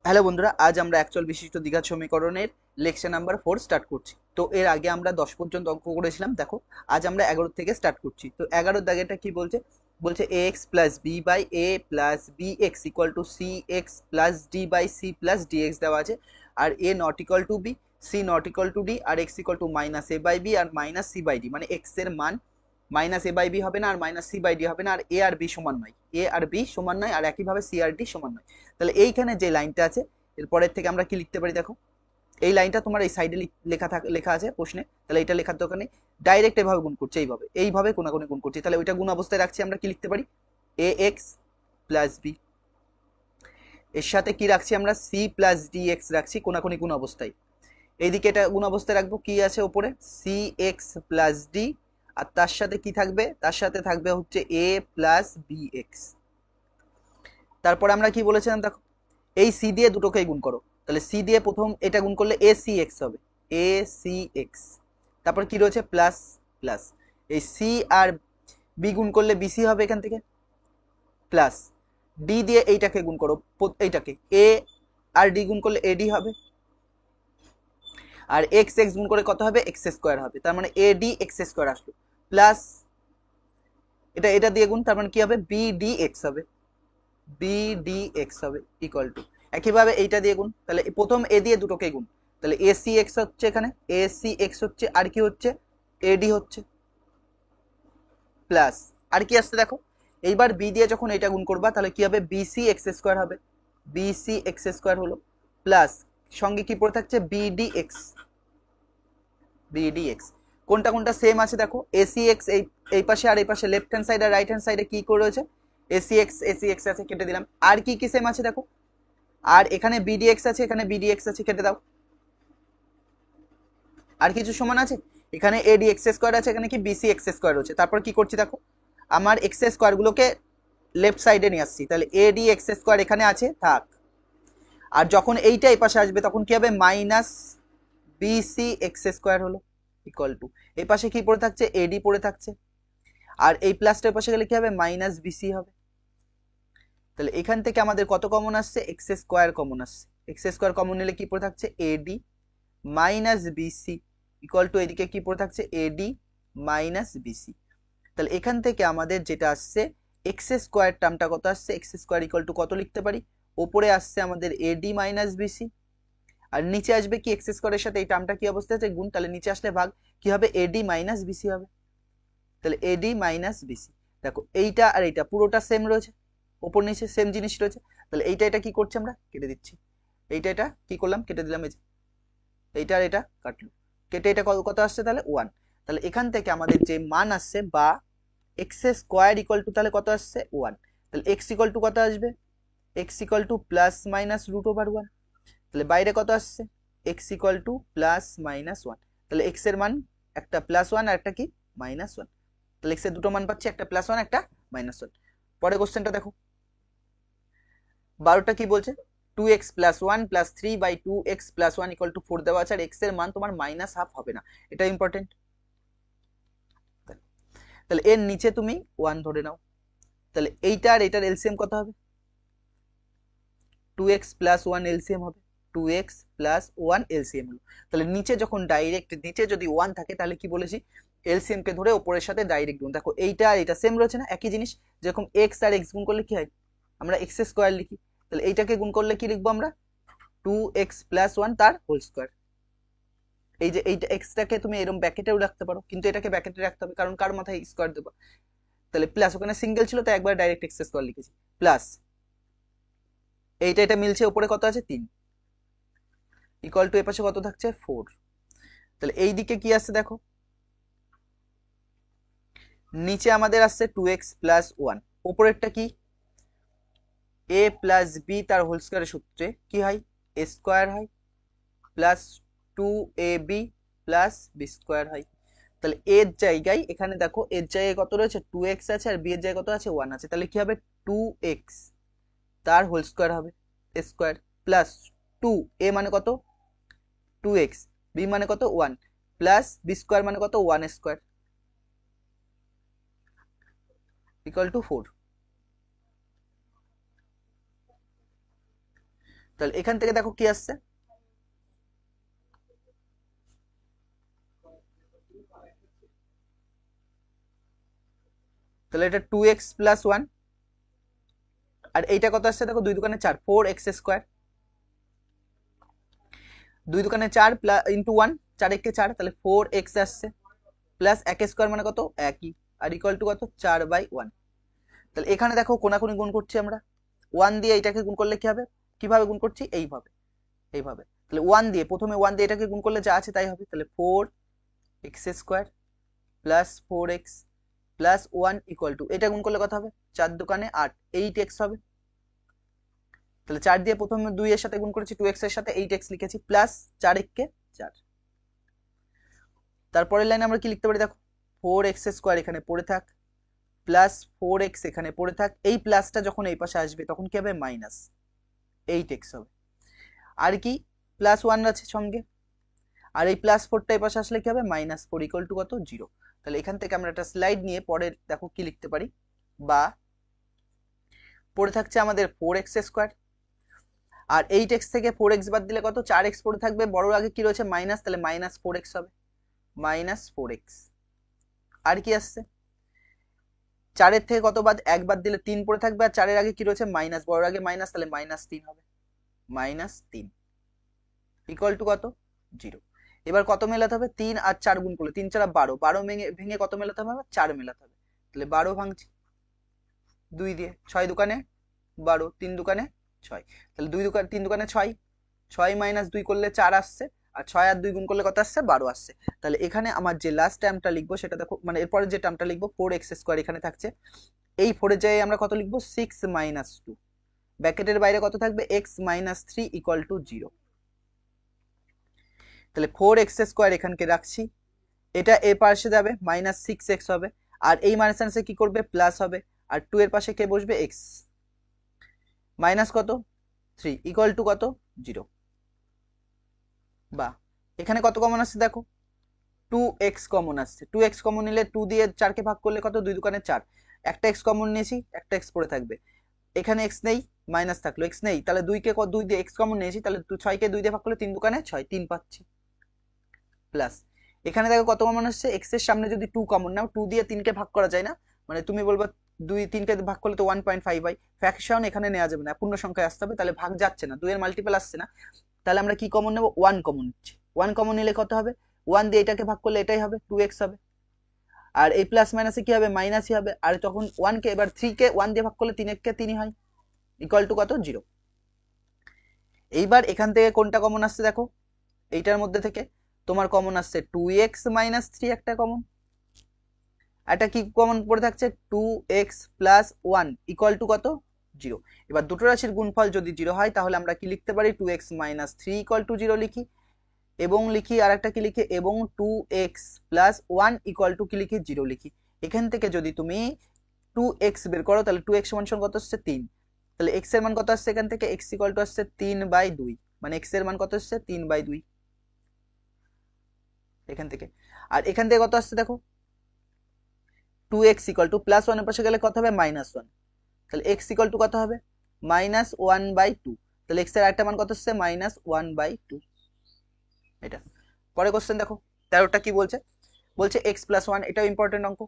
Hello বন্ধুরা, আজ আমরা অ্যাকচুয়াল বিশিষ্ট দ্বিঘাত সমীকরণের লেকচার নাম্বার 4 স্টার্ট করছি। তো এর আগে আমরা 10 পর্যন্ত অঙ্ক করেছিলাম। দেখো, আজ আমরা 11 থেকে স্টার্ট করছি। তো 11 দাগেটা কি বলছে? বলছে ax plus B by a plus B x equal to c x plus d by c plus dx দেওয়া আছে। আর a not equal to b, c not equal to d, আর x equal to minus a by b আর minus c by d. মানে x এর মান minus a by b হবে না, আর মাইনাস সি বাই ডি হবে না, আর এ আর বি সমান নয়, এ আর বি সমান নয়, আর একইভাবে সি আর ডি সমান নয়। তাহলে এইখানে যে লাইনটা আছে, এরপরের থেকে আমরা কি লিখতে পারি? দেখো, এই লাইনটা তোমার এই সাইডে লেখা আছে প্রশ্নে, তাহলে এটা লেখার দরকার নেই। ডাইরেক্ট এভাবে গুণ করছে, এইভাবে কোনাকুনি গুণ করছি। তাহলে ওইটা গুণ অবস্থায় রাখছি। আমরা কি লিখতে পারি? এ এক্স প্লাস বি, এর সাথে কি রাখছি আমরা? সি প্লাস ডি এক্স রাখছি কোনাকুনি গুণ অবস্থায়। এইদিকে এটা গুণ অবস্থায় রাখবো। কি আছে ওপরে? সি এক্স প্লাস ডি, আর তার সাথে কি থাকবে? তার সাথে থাকবে হচ্ছে এ প্লাস বি এক্স। তারপর আমরা কি বলেছিলাম? দেখো, এই সি দিয়ে দুটোকেই গুণ করো। তাহলে সি দিয়ে প্রথম এটা গুণ করলে এ সি এক্স হবে, এ সি এক্স। তারপর কি রয়েছে? Plus plus. এই সি আর বি গুণ করলে বিসি হবে এখান থেকে, প্লাস ডি দিয়ে এইটাকে গুণ করো, এইটাকে এ আর ডি গুণ করলে এডি হবে, আর এক্স এক্স গুণ করে কত হবে? এক্স স্কোয়ার হবে। তার মানে এ ডি এক্স স্কোয়ার আসলো, প্লাস এটা এটা দিয়ে গুণ, তার মানে কি হবে? বি ডি এক্স হবে, বি ডি এক্স হবে ইকুয়াল টু, একইভাবে এইটা দিয়ে গুণ। তাহলে প্রথম এ দিয়ে দুটোকে গুণ। তাহলে এ সি এক্স হচ্ছে, এখানে এ সি এক্স হচ্ছে, আর কি হচ্ছে? এডি হচ্ছে, প্লাস আর কি আসছে দেখো, এইবার বি দিয়ে যখন এটা গুণ করবা তাহলে কি হবে? বিসি এক্স স্কোয়ার হবে, বিসি এক্স স্কোয়ার হলো, প্লাস সঙ্গে কি পড়ে থাকছে? BD x, BD x. কোনটা কোনটা সেম আছে দেখো, এসি এক্স এই এই পাশে, আর এই পাশে লেফট হ্যান্ড সাইড আর রাইট হ্যান্ড সাইডে কি করে রয়েছে? এসি এক্স আছে, কেটে দিলাম। আর কি কি সেম আছে দেখো, আর এখানে বিডিএক্স আছে, এখানে বিডিএক্স আছে, কেটে দাও। আর কিছু সমান আছে? এখানে এডি এক্স স্কোয়ার আছে, এখানে কি বিসি এক্স স্কোয়ার হচ্ছে। তারপর কি করছি দেখো, আমার এক্স স্কোয়ার গুলোকে লেফট সাইডে নিয়ে আসছি। তাহলে এডি এক্স স্কোয়ার এখানে আছে, থাক। আর যখন এইটা এই পাশে আসবে তখন কি হবে? মাইনাস বিসি এক্স স্কোয়ার হলো ইকুয়াল টু, এই পাশে কি পড়ে থাকছে? এডি পড়ে থাকছে, আর এই প্লাসটার পাশে গেলে কি হবে? মাইনাস বিসি হবে। তাহলে এখান থেকে আমাদের কত কমন আসছে? এক্স স্কোয়ার কমন আসছে। এক্স স্কোয়ার কমন নিলে কি পড়ে থাকছে? AD minus BC equal to, এদিকে কি পড়ে থাকছে? AD minus BC. তাহলে এখান থেকে আমাদের যেটা আসছে, এক্স স্কোয়ার টার্মটা কত আসছে? এক্স স্কোয়ার ইকুয়াল টু কত লিখতে পারি? ওপরে আসছে আমাদের এডি মাইনাস বিসি, আর নিচে আসবে কি? এক্স স্কোয়ারের সাথে এই টার্মটা কি অবস্থা আছে? গুণ। তাহলে নিচে আসলে ভাগ, কি হবে? এডি মাইনাস বিসি হবে। তাহলে এডি মাইনাস বিসি। দেখো, এইটা আর এইটা পুরোটা সেম রয়েছে, ওপর নিচে সেম জিনিস রয়েছে। তাহলে এইটা এটা কি করছে? আমরা কেটে দিচ্ছি। এইটা এটা কি করলাম? কেটে দিলাম। এই যে এইটা আর এটা কাটলো, কেটে এটা কত আসছে? তাহলে 1। তাহলে এখান থেকে আমাদের যে মান আসছে, বা এক্স স্কোয়ার ইকুয়াল টু তাহলে কত আসছে? 1। তাহলে এক্স ইকুয়াল টু কত আসবে? X equal to plus minus root over 1। তাহলে বাইরে কত আসছে? X equal to plus minus 1। তাহলে এক্স এর মান একটা প্লাস 1 আর একটা কি? মাইনাস 1। তাহলে এক্স এর দুটো মান পাচ্ছি, একটা প্লাস 1 একটা মাইনাস 1। পরে কোশ্চেনটা দেখো, 12টা কি বলছে? 2x plus 1 plus 3 by 2x plus 1 equal to 4 দেওয়া আছে, আর এক্স এর মান তোমার মাইনাস হাফ হবে না, এটা ইম্পর্টেন্ট। তাহলে এর নিচে তুমি 1 ধরে নাও। তাহলে এইটা আর এটার এলসিএম কত হবে? 2x প্লাস 1 এলসিএম হবে, 2x প্লাস 1 এলসিএম হলো। তাহলে নিচে যখন ডাইরেক্ট নিচে যদি 1 থাকে তাহলে কি বলেছি? এলসিএম কে ধরে উপরের সাথে ডাইরেক্ট গুণ। দেখো, এইটা আর এটা সেম রয়েছে না, একই জিনিস। যেরকম x আর x গুণ করলে কি হয়? আমরা x স্কোয়ার লিখি। তাহলে এইটাকে গুণ করলে কি লিখবো আমরা? 2x প্লাস 1 তার হোল স্কোয়ার। এই যে এইটা এক্সটাকে তুমি এরকম ব্র্যাকেটেও রাখতে পারো, কিন্তু এটাকে ব্র্যাকেটে রাখতে হবে, কারণ কার মাথায় স্কোয়ার দেবো। তাহলে প্লাস, ওখানে সিঙ্গেল ছিল তাই একবার ডাইরেক্ট এক্স স্কোয়ার লিখেছি, প্লাস এইটা এটা মিলছে, উপরে কত আছে? 3 ইকুয়াল টু, এ পাশে কত থাকছে? 4। তাহলে এই দিকে কি আসছে দেখো, নিচে আমাদের আসছে 2x প্লাস 1, উপরেরটা কি? a প্লাস বি তার হোল স্কোয়ারের সূত্রে কি হয়? a স্কোয়ার হয়, plus 2ab plus B square হয়। তাহলে এর জায়গায় এখানে দেখো, এর জায়গায় কত রয়েছে? 2x আছে, আর বি এর জায়গায় কত আছে? 1 আছে। তাহলে কি হবে? 2x তার হোল স্কোয়ার হবে, স্কোয়ার, প্লাস 2, a মানে কত? 2x, বি মানে কত? 1, প্লাস বি স্কোয়ার মানে কত? 1 স্কোয়ার ইকুয়াল টু 4। তাহলে এখান থেকে দেখো কি আসছে, তাহলে এটা 2x প্লাস 1, আর এইটা কত আসছে দেখো, 2 দোকানে 4, 4x স্কোয়ার, 2 দোকানে 4 প্লাস ইন্টু 1, 4 একে 4, তাহলে 4x আসছে, প্লাস 1 স্কোয়ার মানে কত, একই, আর ইকুয়াল টু কত, 4/1। তাহলে এখানে দেখো কোনাকুনি গুণ করছি আমরা, 1 দিয়ে এটাকে গুণ করলে কি হবে, কিভাবে গুণ করছি, এইভাবে, এইভাবে। তাহলে 1 দিয়ে, প্রথমে 1 দিয়ে এটাকে গুণ করলে যা আছে তাই হবে, তাহলে 4x square plus 4x plus 1 equal two, এটা গুণ করলে কত হবে, 4 দোকানে 8, 8x হবে। তাহলে 4 দিয়ে প্রথমে 2 এর সাথে গুণ করেছি, 2x এর সাথে 8x লিখেছি, প্লাস 4 একে 4। তারপরের লাইনে আমরা কি লিখতে পারি দেখো, 4x স্কোয়ার এখানে পড়ে থাক, প্লাস 4x এখানে পড়ে থাক, এই প্লাসটা যখন এই পাশে আসবে তখন কি হবে, মাইনাস 8x হবে। আর কি, প্লাস 1 আছে সঙ্গে, আর এই প্লাস 4টা এই পাশে আসলে কি হবে, -4 ইকুয়াল টু কত, 0। তাহলে এখান থেকে আমরা একটা স্লাইড নিয়ে পরে দেখো কি লিখতে পারি, বা পড়ে থাকছে আমাদের 4x স্কোয়ার, আর 8x থেকে 4x বাদ দিলে কত, 4x পড়ে থাকবে, বড় আগে কি রয়েছে মাইনাস, তাহলে -4x হবে, -4x। আর কি আসছে, 4 এর থেকে কত বাদ, 1 বাদ দিলে 3 পড়ে থাকবে, আর 4 এর আগে কি রয়েছে মাইনাস, বড় আগে মাইনাস, তাহলে -3 হবে, -3 ইকুয়াল টু কত, 0। এবার কত মেলাতে হবে, 3 আর 4 গুণ করলে 3 4 12, 12 ভেঙে ভেঙে কত মেলাতে হবে, 4 মেলাতে হবে, তাহলে 12 ভাঙছি 2 দিয়ে, 6 দোকানে 12, 3 দোকানে 6, তাহলে 2 দোকানে 3 দোকানে 6, 6 মাইনাস 2 করলে 4 আসছে, আর 6 আর 2 গুণ করলে কত আসছে, 12 আসছে। তাহলে এখানে আমার যে লাস্ট টার্মটা লিখবো সেটা দেখো, মানে এরপরে যে টার্মটা লিখবো 4x স্কোয়ার এখানে থাকছে, এই 4 এর জায়গায় আমরা কত লিখবো, 6 মাইনাস 2, ব্র্যাকেটের বাইরে কত থাকবে, x মাইনাস 3 ইকুয়াল টু 0। তাহলে 4x স্কোয়ার এখানকে রাখছি, এটা এ পাশে যাবে -6x হবে, আর এই মাইনাস কি করবে, প্লাস হবে, আর 2 এর পাশে কে বসবে, x, মাইনাস কত 3 ইকুয়াল টু কত, 0। বা এখানে কত কমন আসছে দেখো, 2x কমন আসছে, 2x কমন নিলে 2 দিয়ে 4 কে ভাগ করলে কত, 2 দোকানে 4, একটা x কমন নিয়েছি, একটা x পড়ে থাকবে, এখানে x নেই, মাইনাস থাকলো, x নেই, তাহলে 2 কে 2 দিয়ে x কমন নিয়েছি, তাহলে 6 কে 2 দিয়ে ভাগ করলে 3 দোকানে 6, 3 পাচ্ছি, প্লাস এখানে দেখো কত কমন আসছে, x এর সামনে যদি 2 কমন নাও, 2 দিয়ে 3 কে ভাগ করা যায় না, মানে তুমি বলবা 2 3 কে ভাগ করলে তো 1.5 হয়, ফ্র্যাকশন এখানে নেওয়া যাবে না, পূর্ণ সংখ্যায় আসতে হবে, তাহলে ভাগ যাচ্ছে না, 2 এর মাল্টিপল আসছে না, তাহলে আমরা কি কমন নেব, 1 কমন নিচ্ছি, 1 কমন নিলে কত হবে, 1 দিয়ে এটাকে ভাগ করলে এটাই হবে, 2x হবে, আর এই প্লাস মাইনাসে কি হবে, মাইনাসই হবে, আর তখন 1 কে, এবার 3 কে 1 দিয়ে ভাগ করলে 3 কে 3 হয়, ইকুয়াল টু কত, 0। এইবার এখান থেকে কোনটা কমন আসছে দেখো, এইটার মধ্যে থেকে তোমার কমন আসছে 2x মাইনাস 3 একটা কমন, এটা কি কমন পড়ে থাকছে, 2x প্লাস 1 ইকুয়াল টু কত, 0। এবার দুটো রাশির গুণফল যদি 0 হয় তাহলে আমরা কি লিখতে পারি, 2x মাইনাস 3 ইকুয়াল টু 0 লিখি, এবং লিখি আর একটা কি লিখি, এবং 2x প্লাস 1 ইকুয়াল টু কি লিখি, 0 লিখি। এখান থেকে যদি তুমি 2x বের করো তাহলে 2x সমান সমান কত আসছে, 3, তাহলে x এর মান কত আসছে, এখান থেকে x ইকুয়াল টু আসছে 3/2, মানে x এর মান কত আসছে, 3/2 এখান থেকে। আর এখান থেকে কত আসছে দেখো, 2x ইকুয়াল টু প্লাস 1 এর পাশে গেলে কত হবে, -1, তাহলে x ইকুয়াল টু কত হবে, -1/2, তাহলে x এর একটা মান কত আসছে, -1/2। এটা পরে কোশ্চেন দেখো 13টা কি বলছে, বলছে x প্লাস 1, এটাও ইম্পর্টেন্ট অঙ্ক,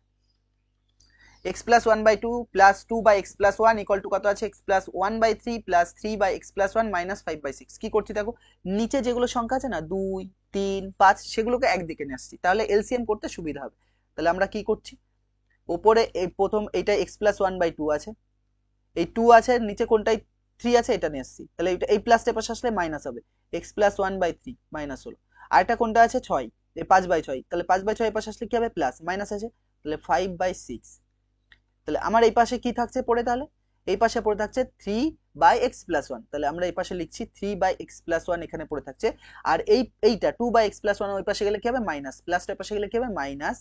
x plus 1/2 plus 2/x plus 1 equal to কত আছে, x plus 1/3 plus 3/x plus 1 minus 5/6। কি করছি দেখো, নিচে যেগুলো সংখ্যা আছে না 2 3 5 সেগুলোকে একদিকে নিয়ে আসছি, তাহলে এলসিএম করতে সুবিধা হবে। তাহলে আমরা কি করছি, উপরে এই প্রথম এইটা x প্লাস 1/2 আছে, এই 2 আছে, নিচে কোনটাই 3 আছে, এটা নিয়ে আসছি, তাহলে এই প্লাসটা পাশে আসলে মাইনাস হবে, x প্লাস 1/3 মাইনাস হলো, আর এটা কোনটা আছে 6, এই 5/6, তাহলে 5/6 এর পাশে আসলে কি হবে, প্লাস, মাইনাস আছে, তাহলে 5/6। তাহলে আমার এই পাশে কি থাকছে পড়ে, তাহলে এই পাশে পড়ে থাকছে 3/x প্লাস 1, তাহলে আমরা এই পাশে লিখছি 3/x প্লাস 1 এখানে পড়ে থাকছে, আর এইটা 2/x প্লাস 1 ওই পাশে গেলে কি হবে, মাইনাস, প্লাসটার পাশে গেলে কি হবে, মাইনাস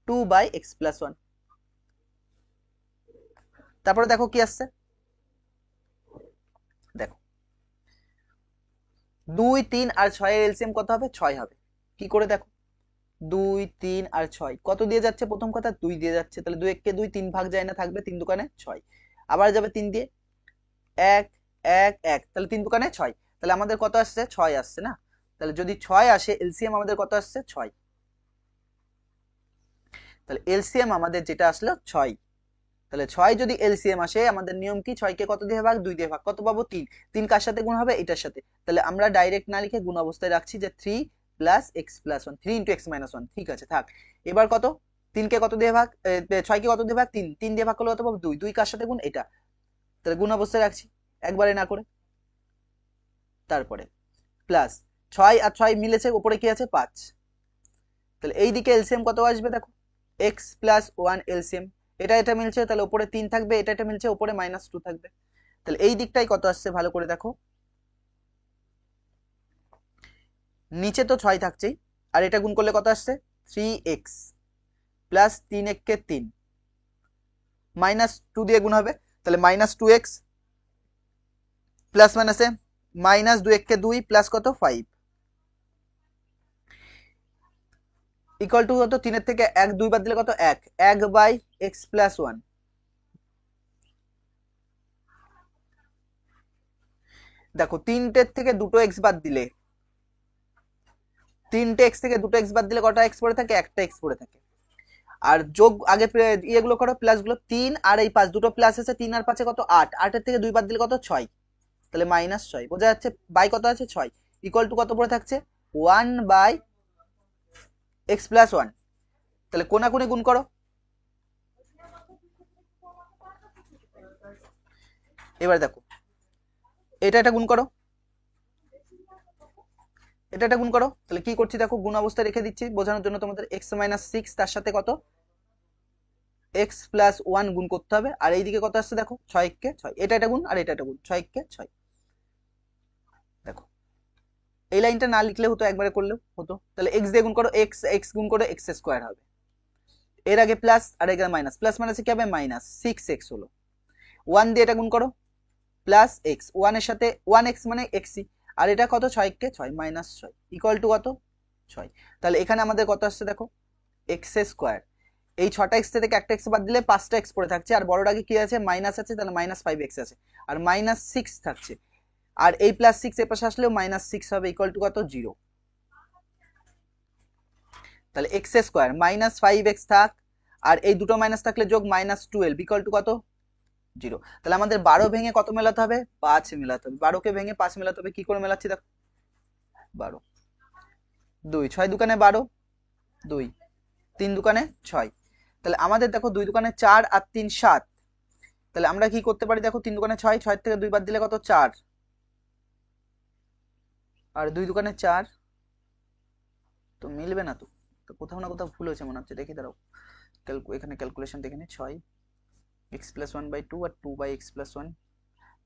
2/x প্লাস 1। তারপরে দেখো কি আসছে, দেখো 2 3 আর 6 এর এলসিএম কত হবে, 6 হবে, কি করে দেখো, 2 3 আর 6 কত দিয়ে যাচ্ছে, প্রথম কথা 2 দিয়ে যাচ্ছে, তাহলে 2 কে 2 3 ভাগ যায় না, থাকবে 3 দোকানে 6, আবার যাবে 3 দিয়ে, 1 এক এক, তাহলে 3 দোকানে 6, তাহলে আমাদের কত আসছে 6 আসছে না। তাহলে যদি 6 আসে এলসিএম আমাদের কত আসছে 6, তাহলে এলসিএম আমাদের যেটা আসলো 6। তাহলে 6 যদি এলসিএম আসে আমাদের নিয়ম কি 6 কে কত দিয়ে ভাগ 2 দিয়ে ভাগ, কত পাবো 3, 3 কার সাথে গুণ হবে এটার সাথে, তাহলে আমরা ডাইরেক্ট না লিখে গুণ অবস্থায় রাখছি যে 3 plus x plus 1, 3 into x minus 1, ঠিক আছে থাক। এবার কত 3 কে কত দিয়ে ভাগ 6 কে কত দিয়ে ভাগ 3, 3 দিয়ে ভাগ করলে কত পাবো 2, 2 কার সাথে গুণ এটা, তাহলে গুণ অবস্থায় রাখছি একবারে না করে। তারপরে প্লাস 6 আর 6 মিলেছে, উপরে কি আছে 5, তাহলে এই দিকে এলসিএম কত আসবে দেখো এক্স প্লাস 1 এলসিএম, এটা এটা মিলছে তাহলে উপরে 3 থাকবে, এটা এটা মিলছে উপরে -2 থাকবে, তাহলে এই দিকটাই কত আসছে ভালো করে দেখো, নিচে তো 6 থাকছেই, আর এটা গুণ করলে কত আসছে 3x প্লাস 3 কে 3 -2 দিয়ে গুণ হবে, তাহলে -2x প্লাস মাইনাসে -2 কে 2 প্লাস কত 5 ইকুয়াল টু কত 3 এর থেকে 1 2 বাদ দিলে কত 1, 1 বাই এক্স প্লাস 1, দেখো 3টের থেকে দুটো এক্স বাদ দিলে, 3টে এক্স থেকে দুটো এক্স বাদ দিলে কটা এক্স পড়ে থাকে, একটা এক্স পড়ে থাকে, আর যোগ আগে ইয়েগুলো করো প্লাস গুলো, 3 আর এই 5 দুটো প্লাস আছে, 3 আর 5 কত 8, 8 এর থেকে 2 বাদ দিলে কত 6, তাহলে -6 বোঝা যাচ্ছে, বাই কত আছে 6 ইকুয়াল টু কত পড়ে থাকছে 1 বাই এক্স প্লাস 1, তাহলে কোনাকুনি গুণ করো, এবার দেখো এটা এটা গুণ করো, এটা এটা গুণ করো, তাহলে কি করছি দেখো গুণ অবস্থায় রেখে দিচ্ছি বোঝানোর জন্য তোমাদের, x মাইনাস 6 তার সাথে কত এক্স প্লাস 1 গুণ করতে হবে, আর এইদিকে কত আসছে দেখো 6 কে 6, এটা এটা গুণ আর এটা এটা গুণ 6 কে 6, দেখো এই লাইনটা না লিখলে হতো একবারে করলেও হতো, তাহলে x দিয়ে গুণ করো, x x গুণ করে x স্কয়ার হবে, এর আগে প্লাস আর এর আগে মাইনাস, প্লাস মাইনাসে কি হবে -6x হলো, 1 দিয়ে এটা গুণ করো প্লাস x, 1 এর সাথে 1x মানে xই, আর এটা কত 6 কে 6 -6 ইকুয়াল টু কত 6, তাহলে এখানে আমাদের কত আসছে দেখো x স্কয়ার, এই 6টা এক্স থেকে একটা এক্স বাদ দিলে 5টা এক্স পড়ে থাকছে, আর বড়র আগে কি আছে মাইনাস আছে, তাহলে -5x আছে, আর -6 থাকছে, আর এই +6 এর পাশে আসলেও -6 হবে, ইকুয়াল টু কত 0, তাহলে x স্কয়ার -5x থাক, আর এই দুটো মাইনাস থাকলে যোগ -12 ইকুয়াল টু কত 0, তাহলে আমাদের 12 ভেঙে কত মেলাতে হবে 5 মেলাতে হবে, 12 কে ভেঙে 5 মেলাতে হবে, কি করে মেলাচ্ছি দেখো 12 2 6 দুকানে 12 2 3 দুকানে 6, তাহলে আমাদের দেখো 2 দুকানে 4 আর 3 7, তাহলে আমরা কি করতে পারি দেখো 3 দুকানে 6, 6 থেকে 2 বাদ দিলে কত 4, আর 2 দুকানে 4, তো মিলবে না, তো তো কোথাও না কোথাও ভুল হয়েছে মনে হচ্ছে, দেখি দাঁড়াও এখানে ক্যালকুলেশন দেখে নি, 6 এক্স প্লাস 1/2 আর 2 বাই এক্স প্লাস 1,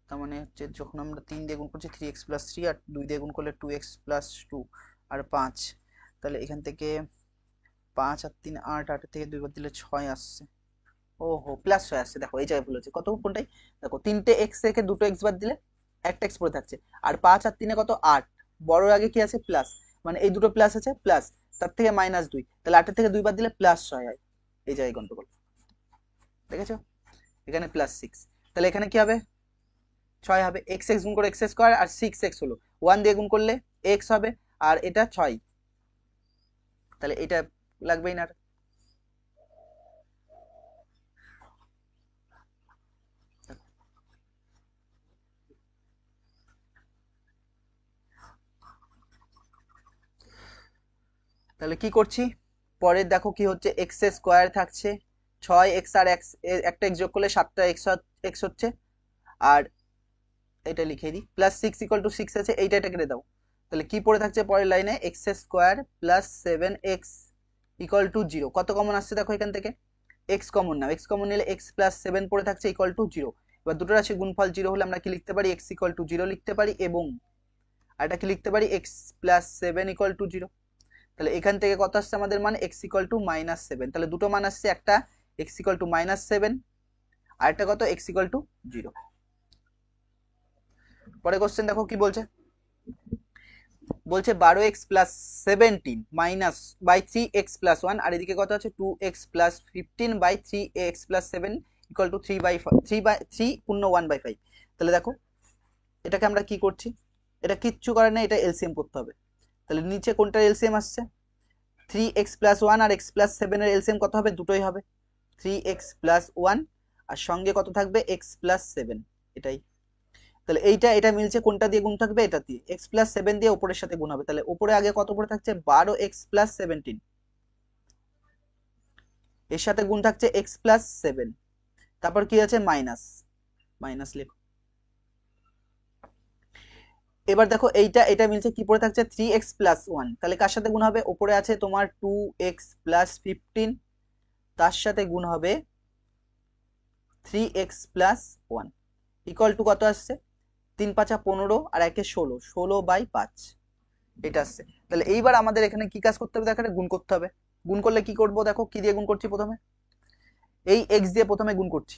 তার মানে হচ্ছে যখন আমরা 3 দিয়ে গুণ করছি 3x প্লাস 3, আর 2 দিয়ে গুণ করলে 2x প্লাস 2 আর 5, তাহলে এখান থেকে 5 আর 3 8, 8 থেকে 2 বাদ দিলে 6 আসছে, ওহো প্লাস 6 আসছে, দেখো এই জায়গায় ভুল হচ্ছে, কত কোনটাই দেখো 3টে x থেকে দুটো x বাদ দিলে একটা x পড়ে থাকছে, আর 5 আর 3 কত 8, বড়র আগে কি আছে প্লাস, মানে এই দুটো প্লাস আছে প্লাস, তার থেকে -2, তাহলে 8 থেকে 2 বাদ দিলে +6 হয়, এই জায়গায় গন্ডগোল দেখেছো, এখানে +6, তাহলে এখানে কি হবে 6 হবে, x x গুণ করে x স্কয়ার, আর 6x হলো 1 দিয়ে গুণ করলে x হবে, আর এটা 6, তাহলে এটা লাগবেই না, তাহলে কি করছি পরের দেখো কি হচ্ছে x স্কয়ার থাকছে 6x আর x একটা x যোগ করলে 7টা x হচ্ছে, আর এটা লিখে দিই +6 = 6 আছে, এইটা এটা কেটে দাও, তাহলে কি পড়ে থাকছে পরের লাইনে x square plus 7x equal to 0, কত কমন আসছে দেখো এখান থেকে x কমন নাও, x কমন নিলে x প্লাস 7 পড়ে থাকছে ইকুয়াল টু 0, এবার দুটো রাশির গুণফল 0 হলে আমরা কি লিখতে পারি x ইকুয়াল টু 0 লিখতে পারি, এবং আর এটা কি লিখতে পারি x প্লাস 7 ইকুয়াল টু 0, তাহলে এখান থেকে কত আসছে আমাদের মান x ইকুয়াল টু -7, তাহলে দুটো মান আসছে, একটা x ইকুয়াল টু -7 আর একটা কত x ইকুয়াল টু 0। পরে কোশ্চেন দেখো কি বলছে, বলছে 12x plus 17 minus by 3x plus 1, আর এদিকে কত আছে 2x plus 15 by 3x plus 7 equal to 3 by 3 পূর্ণ 1/5, তাহলে দেখো এটাকে আমরা কি করছি, এটা কিচ্ছু করে না, এটা এলসিএম করতে হবে। তাহলে নিচে কোনটার এলসিএম আসছে, 3x+1 আর x+7 এর এলসিএম কত হবে, দুটোই হবে 3x+1 আর সঙ্গে কত থাকবে x+7, এটাই। তাহলে এটা মিলছে কোনটা দিয়ে গুণ থাকবে, এটা দিয়ে x+7 দিয়ে উপরের সাথে গুণ হবে। তাহলে উপরে আগে কত পড়ে থাকছে 12x+17, এর সাথে গুণ থাকছে x+7, তারপর কি আছে মাইনাস, মাইনাস লেখো। এবার দেখো এটা মিলছে কি পড়ে থাকছে 3x+1, তাহলে কার সাথে গুণ হবে, উপরে আছে তোমার 2x+15, তার সাথে গুণ হবে 3x+1 ইকুয়াল টু কত আসছে 3 5 15 আর 1 16, 16/5 এটা আসছে। তাহলে এইবার আমাদের এখানে কি কাজ করতে হবে, দেখো গুণ করতে হবে। গুণ করলে কি করব, দেখো কি দিয়ে গুণ করছি, প্রথমে এই x দিয়ে প্রথমে গুণ করছি,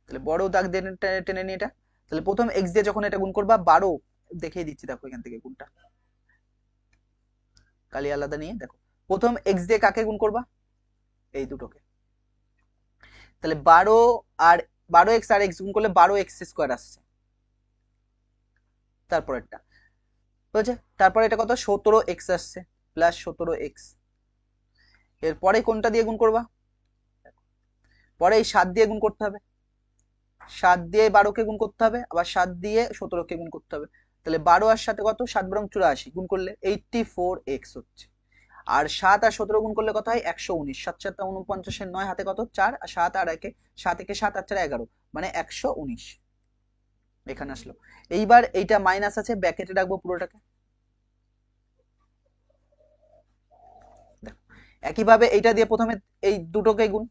তাহলে বড় দাগ দিয়ে টেনে নিয়ে এটা, তাহলে প্রথম x দিয়ে যখন এটা গুণ করবা 12, দেখিয়ে দিচ্ছি দেখো এখান থেকে গুণটা কালি আলাদা নিয়ে দেখো, প্রথম x দিয়ে কাকে গুণ করবা, এই দুটোকে। তাহলে 12 আর 12x আর x গুণ করলে 12x² আসছে, তারপরেরটা বুঝছে, তারপরে এটা কত 17x আসছে প্লাস 17x, এরপরে কোনটা দিয়ে গুণ করবা, পরে এই 7 দিয়ে গুণ করতে হবে, 7 দিয়ে 12কে গুণ করতে হবে, আবার 7 দিয়ে 17কে গুণ করতে হবে। তাহলে 12 আর সাথে কত 7 বরং 84 গুণ করলে 84x হচ্ছে। আর 7 আর 17 গুণ করলে কত হয় 119, 7 7 49 এর 9 হাতে কত 4 আর 7 আর 1 7 একে 7 আর 4 11, মানে 119 এখানে আসলো। এইবার এইটা মাইনাস আছে, ব্র্যাকেটে রাখবো পুরোটাকে। দেখো একইভাবে এইটা দিয়ে প্রথমে এই দুটোকে গুণ,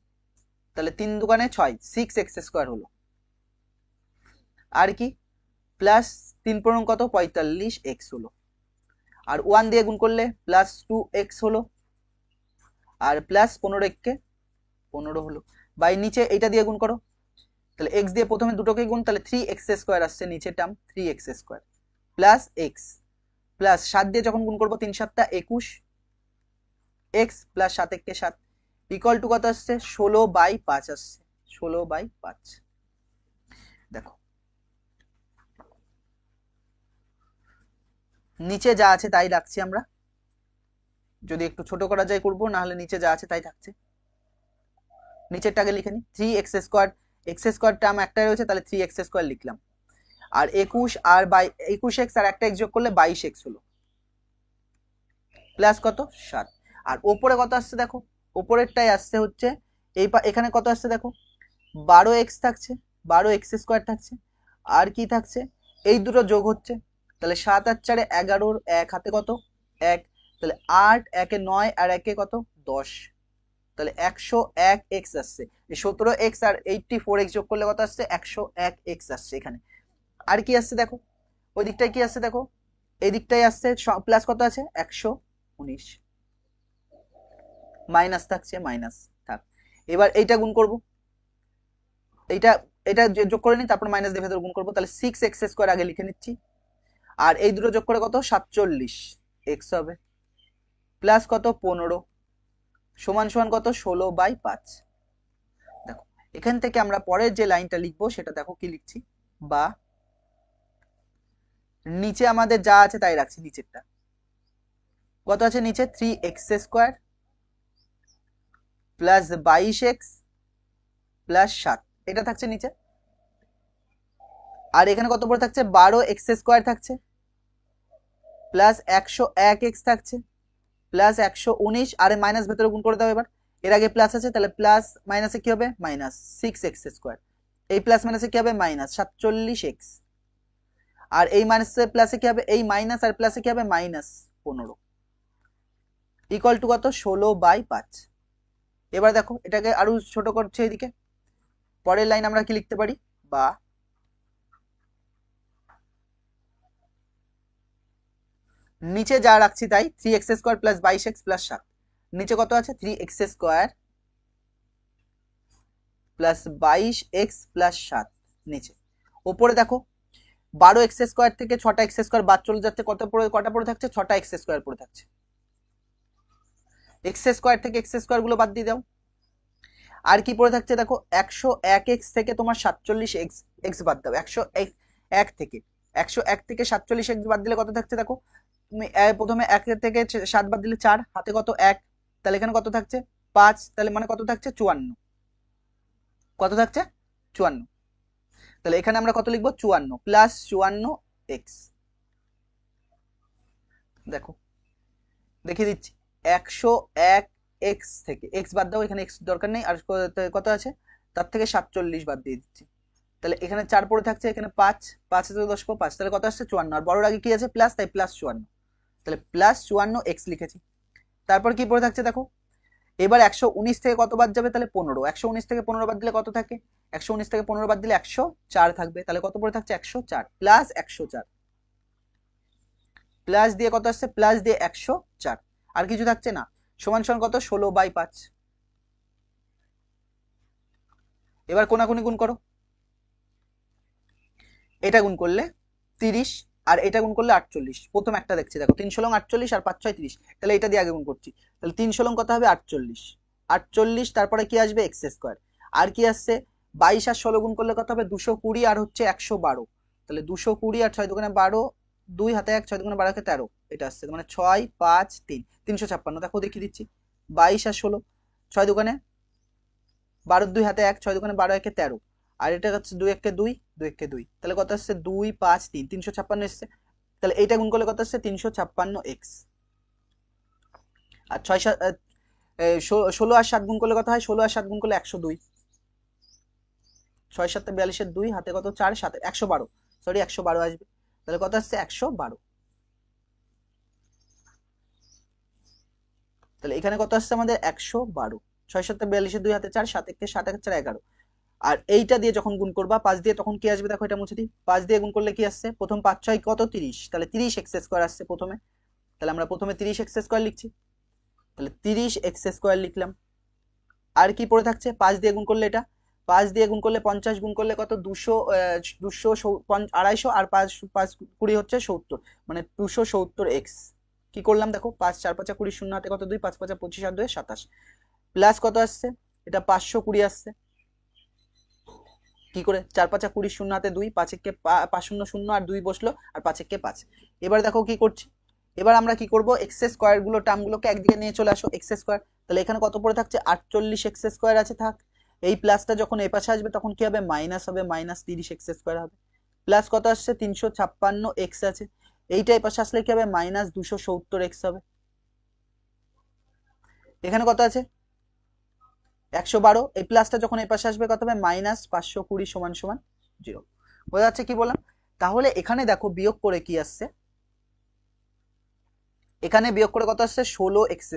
তাহলে 3 দুগুণে 6, 6x² হলো। আর কি প্লাস 3 পূরণ কত 45x হলো। আর 1 দিয়ে গুণ করলে প্লাস 2x হলো, আর প্লাস 15 15 হলো। বাই নিচে এইটা দিয়ে গুণ করো, তাহলে x দিয়ে প্রথমে দুটোকে গুণ, তাহলে 3x² আসছে নিচের term 3x² plus x, plus 7 দিয়ে যখন গুণ করবো 3 7 21, x প্লাস 7 1 7 ইকুয়াল টু কত আসছে 16/5 আসছে, 16/5। দেখো নিচে যা আছে তাই রাখছি আমরা, যদি একটু ছোট করা যায় করবো, না হলে নিচে যা আছে তাই থাকছে। নিচেরটাকে লিখে নি 3x², x² টার্ম একটাই রয়েছে, তাহলে 3x² লিখলাম। আর 21 আর 21x আর একটা x যোগ করলে 22x হলো, প্লাস কত 7। আর ওপরে কত আসছে দেখো, ওপরেরটাই আসছে হচ্ছে এই এখানে কত আসছে দেখো 12x থাকছে, 12x² থাকছে, আর কি থাকছে এই দুটো যোগ হচ্ছে, তাহলে 7 আর 4 11, 1 হাতে কত 1, তাহলে 8 1 9 আর 1 কত 10, তাহলে 101x আসছে। এই 17x আর 84x যোগ করলে কত আসছে 101x আসছে এখানে। আর কি আসছে দেখো, ওই দিকটায় কি আসছে দেখো, এই দিকটাই আসছে প্লাস কত আছে 119, মাইনাস থাকছে মাইনাস থাক। এবার এইটা গুণ করব, এইটা এটা যোগ করে নিই, তারপর মাইনাস দিয়ে ভেতরে গুণ করবো, তাহলে 6x² আগে লিখে নিচ্ছি, আর এই দুটো যোগ করে কত 47x হবে, প্লাস কত 15 সমান সমান কত 16/5। দেখো এখান থেকে আমরা পরের যে লাইনটা লিখবো সেটা দেখো কি লিখছি, বা নিচে আমাদের যা আছে তাই রাখছি, নিচেরটা কত আছে নিচে 3x² প্লাস 22x প্লাস 7, এটা থাকছে নিচে। আর এখানে কত পড়ে থাকছে 12x² থাকছে, প্লাস 101x থাকছে, প্লাস 119, আর মাইনাস ভেতরে গুণ করে দাও এবার, এর আগে প্লাস আছে তাহলে প্লাস মাইনাসে কি হবে মাইনাস 6x², এই প্লাস মাইনাসে কি হবে মাইনাস 47x, আর এই মাইনাসে প্লাসে কি হবে এই মাইনাস আর প্লাসে কি হবে মাইনাস 15 ইকুয়াল টু কত 16/5। এবার দেখো এটাকে আরো ছোট করছে এদিকে, পরের লাইন আমরা কি লিখতে পারি, বা নিচে যা রাখছি তাই 3x² প্লাস 22x প্লাস 7, নিচে কত আছে 3x² প্লাস 22x প্লাস 7 নিচে। ওপরে দেখো 12x² থেকে 6টা x² বাদ চলে যাচ্ছে, কটা পড়ে থাকছে 6টা x² পড়ে থাকছে, x² থেকে x² গুলো বাদ দিয়ে দাও। আর কি পড়ে থাকছে দেখো 101x থেকে তোমার 47x বাদ দাও, 101 থেকে 101 থেকে 47 এক্স বাদ দিলে কত থাকছে দেখো, তুমি প্রথমে 1 থেকে 7 বাদ দিলে 4, হাতে কত 1, তাহলে এখানে কত থাকছে 5, তাহলে মানে কত থাকছে 54, কত থাকছে 54। তাহলে এখানে আমরা কত লিখবো 54 প্লাস 54 এক্স। দেখো দেখিয়ে দিচ্ছি, 101 এক্স থেকে এক্স বাদ দাও, এখানে এক্স দরকার নেই, আর কত আছে তার থেকে 47 বাদ দিয়ে দিচ্ছি, তাহলে এখানে 4 পড়ে থাকছে, এখানে 5, 5 থেকে 10 5, তাহলে কত আসছে 54, আর বড়র আগে কি আছে প্লাস, তাই প্লাস 54, তাহলে প্লাস 54 এক্স লিখেছি। তারপর কি পড়ে থাকছে দেখো, এবার 119 থেকে কত বাদ যাবে, তাহলে 15, 119 থেকে 15 বাদ দিলে কত থাকে, 119 থেকে 15 বাদ দিলে 104 থাকবে, তাহলে কত পড়ে থাকছে 104 প্লাস 104, প্লাস দিয়ে কত আসছে, প্লাস দিয়ে 104, আর কিছু থাকছে না, সমান সমান কত 16/5। এবার কোনাকুনি গুণ করো, এটা গুণ করলে 30 আর এটা গুণ করলে 48, প্রথম একটা দেখছি দেখো 3 ষোলং 48 আর 5 6 30, তাহলে এটা দিয়ে আগে গুণ করছি, তাহলে 3 ষোলং কত হবে 48, 48 তারপরে কি আসবে এক্স স্কোয়ার, আর কি আসছে 22 আর 16 গুণ করলে কত হবে 220 আর হচ্ছে 112, তাহলে 220 আর 6 দুগুণে 12, 2 হাতে 1, 6 দুগুণে 12 কে 13, এটা আসছে মানে 6 5 3 356। দেখো দেখিয়ে দিচ্ছি, 22 আর 16, 6 দুগুণে 12, 2 হাতে 1, 6 দুগুণে 12 একে 13, আর এটা হচ্ছে 2 একে 2, 2 একে 2, তাহলে কত আসছে 2 5 3 356 এসছে, তাহলে এইটা গুণ করলে কত আসছে 356 এক্স। আর 16 আর 7 গুণ করলে কত হয়, 16 আর 7 গুণ করলে 102, 6 7 42 2, হাতে কত 4 7 112, সরি 112 আসবে, তাহলে কত আসছে 112, তাহলে এখানে কত আসছে আমাদের 112, 6 7 42 2, হাতে 4 7 1 7 1 4 11, আর এইটা দিয়ে যখন গুণ করবা 5 দিয়ে, তখন কি আসবে দেখো, এটা মুছে দিই, 5 দিয়ে গুণ করলে কি আসছে, প্রথম 5 6 কত 30, তাহলে 30 এক্স স্কোয়ার আসছে প্রথমে, তাহলে আমরা প্রথমে 30 এক্স স্কোয়ার লিখছি, তাহলে 30 এক্স স্কোয়ার লিখলাম। আর কি পড়ে থাকছে 5 দিয়ে গুণ করলে, এটা 5 দিয়ে গুণ করলে 50 গুণ করলে কত 200, 200 250, আর 5 5 20 হচ্ছে 70, মানে 270 এক্স। কি করলাম দেখো, 5 4 5 20, 0 হাতে কত 2, 5 5 25 আর 2 27, প্লাস কত আসছে, এটা 520 আসছে, কি করে 4 5 20, 0 হাতে 2, 5 একে 5 0 0 আর 2 বসলো, আর 5 একে 5। এবার দেখো কি করছি, এবার আমরা কি করব, এক্স স্কোয়ার গুলো টার্মগুলোকে একদিকে নিয়ে চলে আসো, এক্স স্কোয়ার, তাহলে এখানে কত পড়ে থাকছে 48 এক্স স্কোয়ার আছে, থাক, এই প্লাসটা যখন এই পাশে আসবে তখন কি হবে মাইনাস হবে, মাইনাস 30 এক্স স্কোয়ার হবে, প্লাস কত আসছে 356 এক্স আছে, এইটা এই পাশে আসলে কি হবে মাইনাস 270 এক্স হবে, এখানে কত আছে 112, এই প্লাসটা যখন এই পাশে আসবে কত হবে মাইনাস 520 সমান সমান 0। বোঝা যাচ্ছে কি বললাম, তাহলে এখানে দেখো বিয়োগ করে কি আসছে, এখানে বিয়োগ করে কত আসছে 16 এক্স,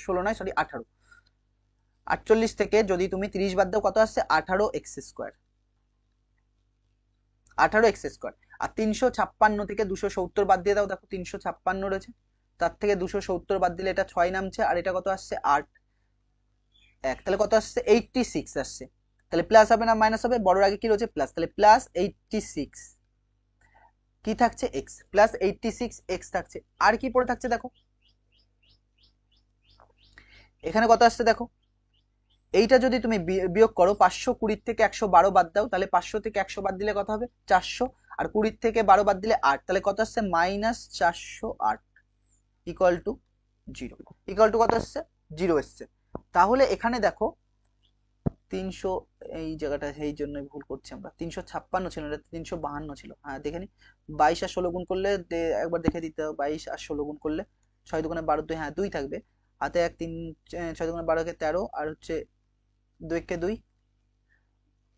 16 নয় সরি 18, 48 থেকে যদি তুমি 30 বাদ দাও কত আসছে 18 এক্স স্কোয়ার, 18 এক্স স্কোয়ার, আর 356 থেকে 270 বাদ দিয়ে দাও, দেখো 356 রয়েছে, তার থেকে 270 বাদ দিলে এটা 6 নামছে, আর এটা কত আসছে 8 1, তাহলে কত আসছে 86 আসছে, তাহলে প্লাস হবে না মাইনাস হবে, বড়র আগে কি রয়েছে প্লাস, তাহলে প্লাস 86 কি থাকছে এক্স, প্লাস 86 এক্স থাকছে। আর কি পড়ে থাকছে দেখো, এখানে কত আসছে দেখো, এইটা যদি তুমি বিয়োগ করো 520 থেকে 112 বাদ দাও, তাহলে 500 থেকে 100 বাদ দিলে কত হবে 400, আর 20 থেকে 12 বাদ দিলে 8, তাহলে কত আসছে minus 408 equal to 0, equal to কত আসছে 0 এসছে। তাহলে এখানে দেখো 300, এই জায়গাটা সেই জন্যই ভুল করছি আমরা, 356 ছিল, এটা 352 ছিল, হ্যাঁ দেখে নি, 22 আর 16 গুণ করলে একবার দেখে দিতে হবে, 22 আর 16 গুণ করলে 6 দুগুণে 12, 2 হ্যাঁ 2 থাকবে, হাতে 1 3 6 দুগুণে 12 কে 13, আর হচ্ছে 2 কে 2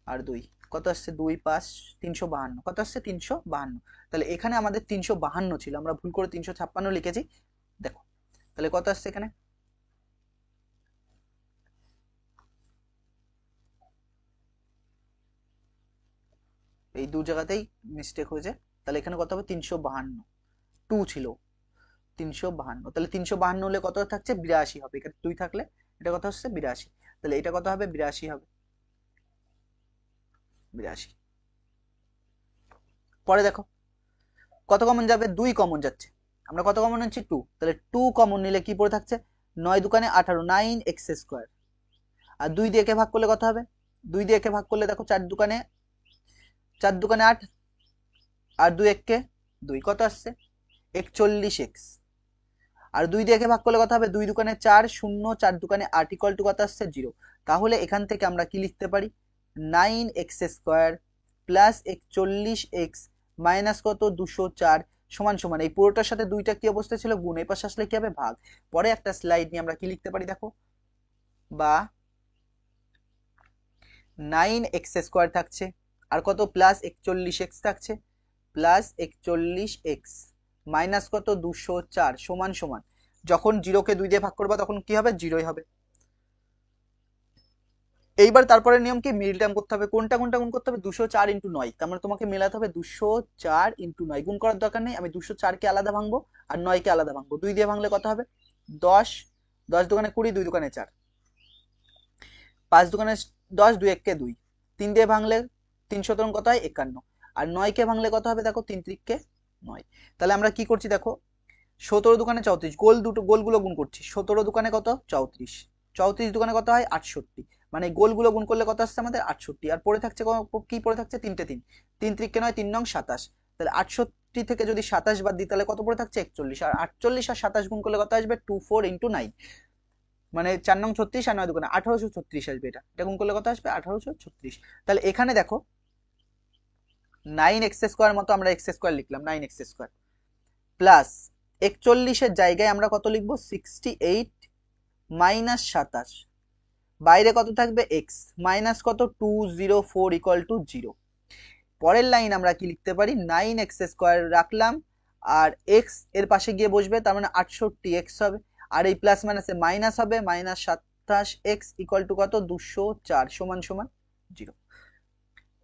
আর 2, কত আসছে 2 5 352, কত আসছে 352, তাহলে এখানে আমাদের 352 ছিল, আমরা ভুল করে 356 লিখেছি, দেখো তাহলে কত আসছে এখানে, এই দু জায়গাতেই মিস্টেক হয়েছে, তাহলে এখানে কত হবে 352, 2 ছিল 352, তাহলে 352 হলে কত থাকছে 82 হবে, এখানে 2 থাকলে এটা কত হচ্ছে 82, তাহলে এটা কত হবে 82 হবে, 82। পরে দেখো কত কমন যাবে, 2 কমন যাচ্ছে, আমরা কত কমন নিচ্ছি 2, তাহলে 2 কমন নিলে কি পড়ে থাকছে 9 দুকানে 18 9 এক্স স্কোয়ার, আর 2 দিয়ে কে ভাগ করলে কত হবে, 2 দিয়ে কে ভাগ করলে দেখো 4 দুকানে 8, আর 2 এককে 2, কত আসছে 41x। আর 2 দিয়ে ভাগ করলে কত হবে, 2 দুকানে 4, 0 4 দুকানে 8 ইকুয়াল টু কত আসছে 0। তাহলে এখান থেকে আমরা কি লিখতে পারি, 9x square plus 41x minus কত 204 সমান সমান, এই পুরোটার সাথে দুইটা কি অবস্থা ছিল, গুণ, এই পাশে আসলে কি হবে, ভাগ। পরে একটা স্লাইড নিয়ে আমরা কি লিখতে পারি দেখো, বা 9x স্কোয়ার থাকছে আর কত প্লাস 41x থাকছে, প্লাস 41x মাইনাস কত 204 সমান সমান, যখন 0 কে 2 দিয়ে ভাগ করবা তখন কি হবে, 0ই হবে। এইবার তারপরে নিয়ম কি, মিডল টার্ম করতে হবে, কোনটা কোনটা গুণ করতে হবে, 204 ইন্টু 9, তার মানে তোমাকে মেলাতে হবে 204 ইন্টু 9, গুণ করার দরকার নেই, আমি 204 কে আলাদা ভাঙবো আর 9 কে আলাদা ভাঙবো, 2 দিয়ে ভাঙলে কত হবে 10, 10 দুকানে 20, 2 দুকানে 4, 5 দুকানে 10, 2 এককে 2, 3 দিয়ে ভাঙলে 3 শতরং কত হয় 51, আর 9 কে ভাঙলে কত হবে দেখো 3 ত্রিককে 9। তাহলে আমরা কি করছি দেখো, 17 দুকানে 34, গোলগুলো গুণ করছি, 17 দুকানে কত 34, 34 দুকানে কত হয় 68, মানে গোলগুলো গুণ করলে কত আসছে আমাদের 68, আর পড়ে থাকছে কি পড়ে থাকছে 3টে 3, 3 ত্রিককে 9, 3 নং 27, তাহলে 68 থেকে যদি 27 বাদ দিই তাহলে কত পড়ে থাকছে 41, আর 48 আর 27 গুণ করলে কত আসবে 24 ইন্টু 9, মানে 4 নং 36 আর 9 দুকানে 1836 আসবে, এটা গুণ করলে কত আসবে 1836। তাহলে এখানে দেখো 9x স্কোয়ার মতো আমরা x স্কোয়ার লিখলাম, 9x স্কোয়ার প্লাস 41 এর জায়গায় আমরা কত লিখবো 68 মাইনাস 27, বাইরে কত থাকবে x মাইনাস কত 204 ইকুয়াল টু 0। পরের লাইন আমরা কি লিখতে পারি, 9x স্কোয়ার রাখলাম আর x এর পাশে গিয়ে বসবে, তার মানে 68x হবে, আর এই প্লাস মাইনাসে মাইনাস হবে, মাইনাস 27x ইকুয়াল টু কত 204 সমান সমান 0।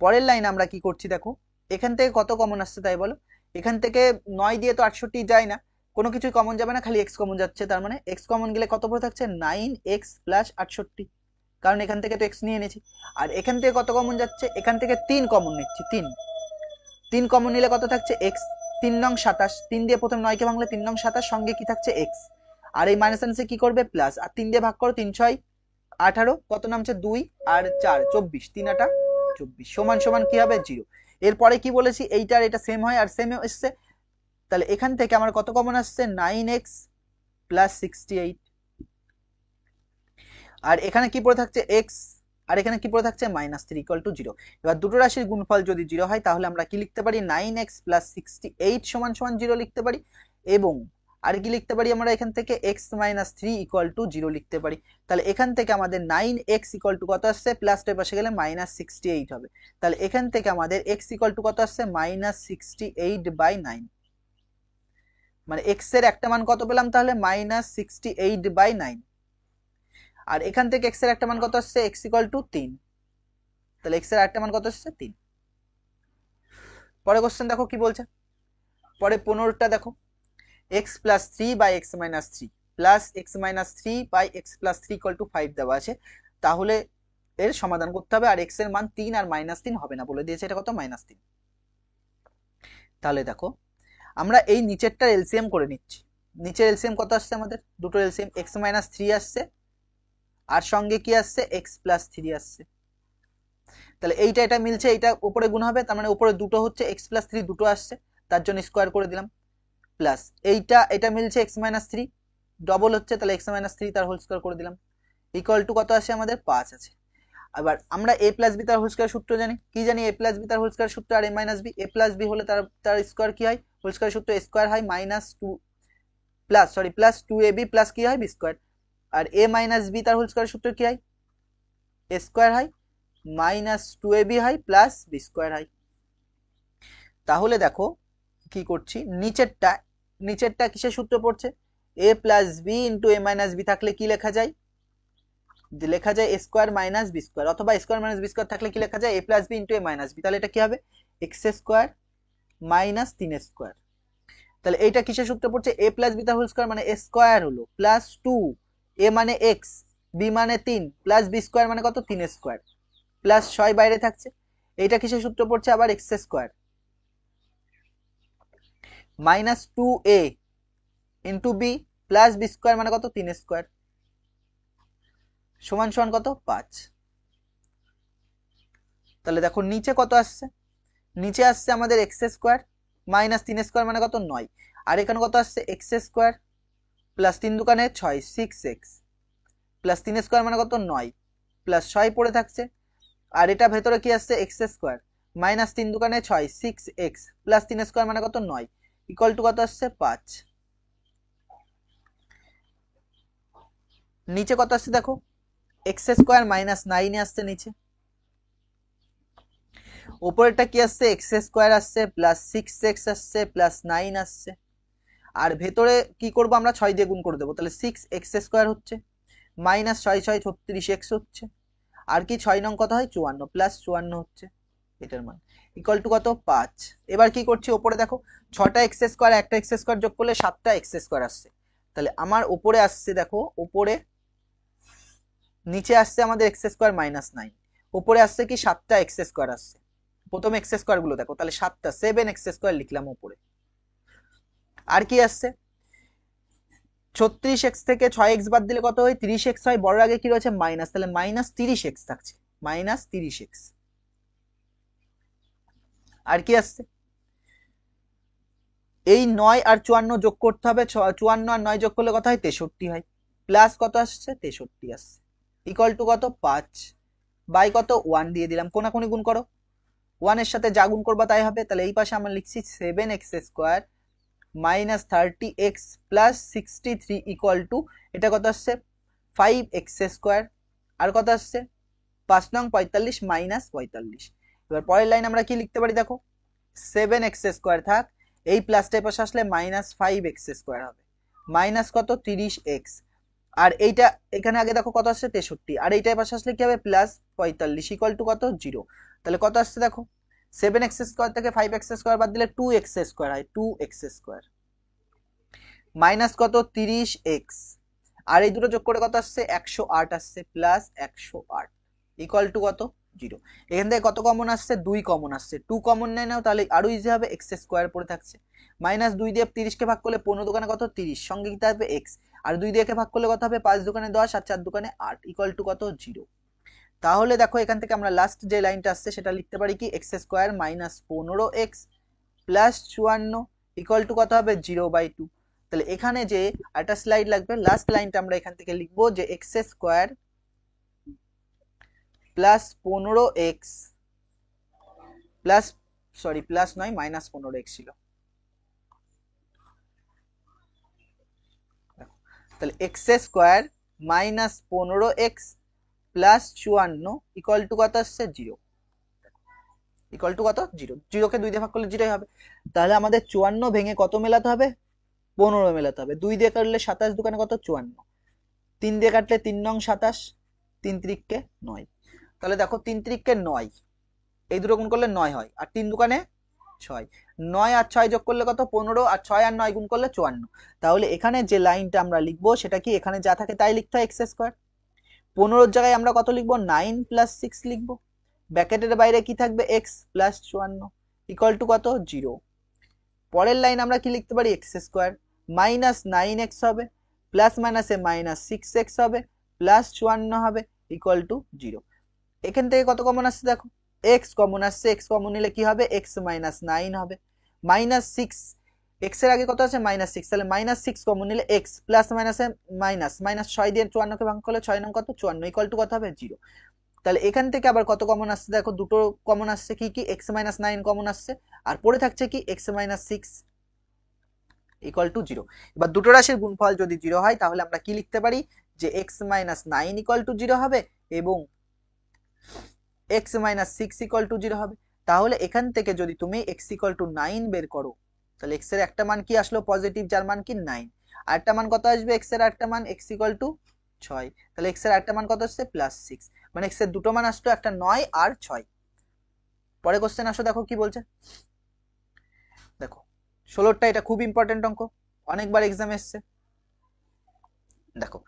পরের লাইন আমরা কি করছি দেখো, এখান থেকে কত কমন আসছে তাই বলো, এখান থেকে 9 দিয়ে তো 68 যায় না, কোনো কিছুই কমন যাবে না, খালি x কমন যাচ্ছে, তার মানে x কমন গেলে কত পড়ে থাকছে 9x প্লাস 68, কারণ এখান থেকে তো x নিয়ে নিয়েছি। আর এখান থেকে কত কমন যাচ্ছে, এখান থেকে 3 কমন নিচ্ছি, 3 কমন নিলে কত থাকছে x, 3 নং 27, 3 দিয়ে প্রথম 9 কে ভাঙলে 3 নং 27, সঙ্গে কি থাকছে x, আর এই মাইনাস আনসে কি করবে প্লাস, আর 3 দিয়ে ভাগ করো 3 6 18, কত নামছে 2 আর 4 24, 3 8 24 সমান সমান কি হবে 0। এরপরে কি বলেছি, এইটার এটা সেম হয় আর সেম এসছে, তাহলে এখান থেকে আমার কত কমন আসছে 9x প্লাস 68, আর এখানে কি পড়ে থাকছে x, আর এখানে কি পড়ে থাকছে -3 ইকুয়াল টু 0। এবার দুটো রাশির গুণফল যদি 0 হয় তাহলে আমরা কি লিখতে পারি, 9x প্লাস 68 সমান সমান 0 লিখতে পারি, এবং আর কি লিখতে পারি আমরা এখান থেকে x মাইনাস 3 ইকুয়াল টু 0 লিখতে পারি। তাহলে এখান থেকে আমাদের 9x ইকুয়াল টু কত আসছে, প্লাসটার পাশে গেলে -68 হবে, তাহলে এখান থেকে আমাদের x ইকুয়াল টু কত আসছে -68/9, মানে x এর একটা মান কত পেলাম তাহলে -68/9, আর এখান থেকে x এর একটা মান কত আসছে x ইকুয়াল টু 3, তাহলে x এর একটা মান কত আসছে 3। পরে কোশ্চেন দেখো কি বলছে, পরে 15টা দেখো, x plus 3 by x minus 3 plus x minus 3 by x plus 3 equal to 5 দেওয়া আছে, তাহলে এর সমাধান করতে হবে, আর x এর মান 3 আর -3 হবে না বলে দিয়েছে, এটা কত -3। তাহলে দেখো আমরা এই নিচেরটার এলসিএম করে নিচ্ছি, নিচের এলসিএম কত আসছে আমাদের, দুটো এলসিএম x মাইনাস 3 আসছে আর সঙ্গে কি আসছে x প্লাস 3 আসছে, তাহলে এইটা এটা মিলছে, এইটা উপরে গুণ হবে, তার মানে উপরে দুটো হচ্ছে x প্লাস 3 দুটো আসছে, তার জন্য স্কোয়ার করে দিলাম, প্লাস এইটা এটা মিলছে x মাইনাস 3 ডবল হচ্ছে, তাহলে x মাইনাস 3 তার হোল স্কোয়ার করে দিলাম, ইকুয়াল টু কত আসে আমাদের 5 আছে। আবার আমরা a প্লাস বি তার হোল স্কোয়ার সূত্র জানি, কি জানি a প্লাস বি তার হোল স্কোয়ার সূত্র, আর a minus B, a plus B হলে তার স্কোয়ার কি হয়, হোল স্কোয়ার সূত্র স্কোয়ার হয় প্লাস 2ab প্লাস কি হয় বি স্কোয়ার, আর a মাইনাস বি তার হোল স্কোয়ার সূত্র কি হয় a স্কোয়ার হয় -2ab হয় প্লাস বি স্কোয়ার হয়। তাহলে দেখো কি করছি, নিচেরটা কিসের সূত্র পড়ছে, a plus B into a minus B থাকলে কি লেখা যায়, লেখা যায় a square minus B square, অথবা স্কোয়ার মাইনাস বি স্কোয়ার থাকলে কি লেখা যায় a plus B into a minus B, তাহলে এটা কি হবে x স্কোয়ার মাইনাস 3 স্কোয়ার। তাহলে এইটা কিসের সূত্র পড়ছে, a প্লাস বি তার হোল স্কোয়ার মানে a স্কোয়ার হলো প্লাস 2, a মানে x, b মানে 3 প্লাস বি স্কোয়ার মানে কত 3 স্কোয়ার, প্লাস 6 বাইরে থাকছে, এইটা কিসের সূত্র পড়ছে আবার x square minus 2a into B plus B square মানে কত 3 স্কোয়ার সমান সমান কত 5। তাহলে দেখো নিচে কত আসছে, নিচে আসছে আমাদের x স্কোয়ার মাইনাস 3 স্কোয়ার মানে কত 9, আর এখানে কত আসছে X square plus 3 দুকানে 6 6x plus 3 square মানে কত 9 প্লাস 6 পড়ে থাকছে, আর এটা ভেতরে কি আসছে X square minus 3 দুকানে 6 6x plus 3 square মানে কত 9 ইকুয়াল টু কত আসছে 5। নিচে কত আসছে দেখো এক্স স্কোয়ার মাইনাস 9 আসছে নিচে, উপরেরটা কি আসছে এক্স স্কোয়ার আসছে প্লাস 6x আসছে প্লাস 9 আসছে, আর ভেতরে কি করব আমরা 6 দিয়ে গুণ করে দেবো, তাহলে 6x স্কোয়ার হচ্ছে মাইনাস 6 6 36x হচ্ছে, আর কি 6 নং কত হয় 54 প্লাস 54 হচ্ছে এটার মান ইকুয়াল টু কত 5। এবার কি করছি ওপরে দেখো 6টা এক্স স্কোয়ার একটা এক্স স্কোয়ার যোগ করলে 7টা এক্স স্কোয়ার আসছে, তাহলে আমার উপরে আসছে দেখো উপরে নিচে আসছে আমাদের এক্স স্কোয়ার মাইনাস 9, উপরে আসছে কি 7টা এক্স স্কোয়ার আসছে, প্রথম এক্স স্কোয়ার গুলো দেখো তাহলে 7টা 7x স্কোয়ার লিখলাম উপরে, আর কি আসছে 36x থেকে 6x বাদ দিলে কত হয় 30x হয়, বড় আগে কি রয়েছে মাইনাস, তাহলে মাইনাস 30x থাকছে মাইনাস 30x, আর কি আসছে এই 9 আর 54 যোগ করতে হবে, 54 আর 9 যোগ করলে কত হয় 63 হয়, প্লাস কত আসছে 63 আসছে ইকুয়াল টু কত 5 বাই কত 1 দিয়ে দিলাম, কোনাকুনি গুণ করো 1 এর সাথে যা গুণ করবা তাই হবে, তাহলে এই পাশে আমরা লিখছি 7x square minus 30x plus 63 equal to এটা কত আসছে 5x স্কোয়ার, আর কত আসছে 5 নং 45 মাইনাস 45। এবার পরের লাইন আমরা কি লিখতে পারি দেখো 7x স্কোয়ার থাক, এই প্লাসটার পাশে আসলে মাইনাস 5x স্কোয়ার হবে মাইনাস কত 30x, আর এইটা এখানে আগে দেখো কত আসছে 63, আর এইটার পাশে আসলে কি হবে প্লাস 45 ইকুয়াল টু কত 0, তাহলে কত আসছে দেখো 7x স্কোয়ার থেকে 5x স্কোয়ার বাদ দিলে 2x স্কোয়ার হয় 2x স্কোয়ার মাইনাস কত 30x, আর এই দুটো যোগ করে কত আসছে 108 আসছে প্লাস 108 ইকুয়াল টু কত 0। এখান থেকে কত কমন আসছে 2 কমন আসছে, 2 কমন নেয় নাও তাহলে আরো ইজি হবে, এক্স স্কোয়ার পড়ে থাকছে মাইনাস 2 দিয়ে 30 কে ভাগ করলে 15 দোকানে কত 30 সঙ্গে কি থাকবে x, আর 2 দিয়ে কে ভাগ করলে কত হবে 5 দোকানে 10 আর 4 দোকানে 8 ইকুয়াল টু কত 0। তাহলে দেখো এখান থেকে আমরা লাস্ট যে লাইনটা আসছে সেটা লিখতে পারি কি x square minus 15x plus 54 equal to কত হবে 0/2। তাহলে এখানে যে একটা স্লাইড লাগবে, লাস্ট লাইনটা আমরা এখান থেকে লিখবো যে x square plus 15x plus sorry plus নয় মাইনাস 15x ছিল, তাহলে x square minus 15x plus 54 equal to কত আসছে 0, ইকুয়াল টু কত 0, 0 কে 2 দিয়ে ভাগ করলে 0 হবে, তাহলে আমাদের 54 ভেঙে কত মেলাতে হবে 15 মেলাতে হবে, 2 দিয়ে কাটলে 27 দোকানে কত 54, 3 দিয়ে কাটলে 3 নং 27, 3 3কে 9, তাহলে দেখো 3 3কে 9 এই দুটো গুণ করলে 9 হয়, আর 3 দোকানে 6, 9 আর 6 যোগ করলে কত 15, আর 6 আর 9 গুণ করলে 54, তাহলে এখানে যে লাইনটা আমরা লিখবো সেটা কি এখানে যা থাকে তাই লিখতে হয় এক্স স্কোয়ার, 15 জায়গায় আমরা কত লিখবো 9 প্লাস 6 লিখবো, ব্র্যাকেটের বাইরে কি থাকবে এক্স প্লাস 54 ইকুয়াল টু কত 0। পরের লাইন আমরা কি লিখতে পারি এক্স স্কোয়ার মাইনাস 9x হবে প্লাস মাইনাসে মাইনাস 6x হবে প্লাস 54 হবে ইকুয়াল টু 0। এখান থেকে কত কমন আসছে দেখো x কমন আসছে, x কমন নিলে কি হবে x মাইনাস 9 হবে মাইনাস 6, x এর আগে কত আছে মাইনাস 6, তাহলে মাইনাস 6 কমন নিলে x প্লাস মাইনাসে মাইনাস মাইনাস 6 দিয়ে 54 কে ভাগ করলে 6 নং কত 54 ইকুয়াল টু কত হবে 0। তাহলে এখান থেকে আবার কত কমন আসছে দেখো দুটো কমন আসছে কি কি x মাইনাস 9 কমন আসছে, আর পড়ে থাকছে কি x মাইনাস 6 ইকুয়াল টু 0। এবার দুটো রাশির গুণফল যদি 0 হয় তাহলে আমরা কি লিখতে পারি যে x মাইনাস 9 ইকুয়াল টু 0 হবে এবং x মাইনাস 6 ইকুয়াল টু 0 হবে। তাহলে এখান থেকে যদি তুমি x ইকুয়াল টু 9 বের করো তাহলে x এর একটা মান কি আসলো পজিটিভ যার মান কি 9, আর একটা মান কত আসবে x এর একটা মান x ইকুয়াল টু 6, তাহলে x এর একটা মান কত আসছে প্লাস 6, মানে x এর দুটো মান আসলো একটা 9 আর 6। পরে কোশ্চেন আসো দেখো কি বলছে, দেখো 16টা, এটা খুব ইম্পর্টেন্ট অঙ্ক, অনেকবার এক্সাম এসছে। দেখো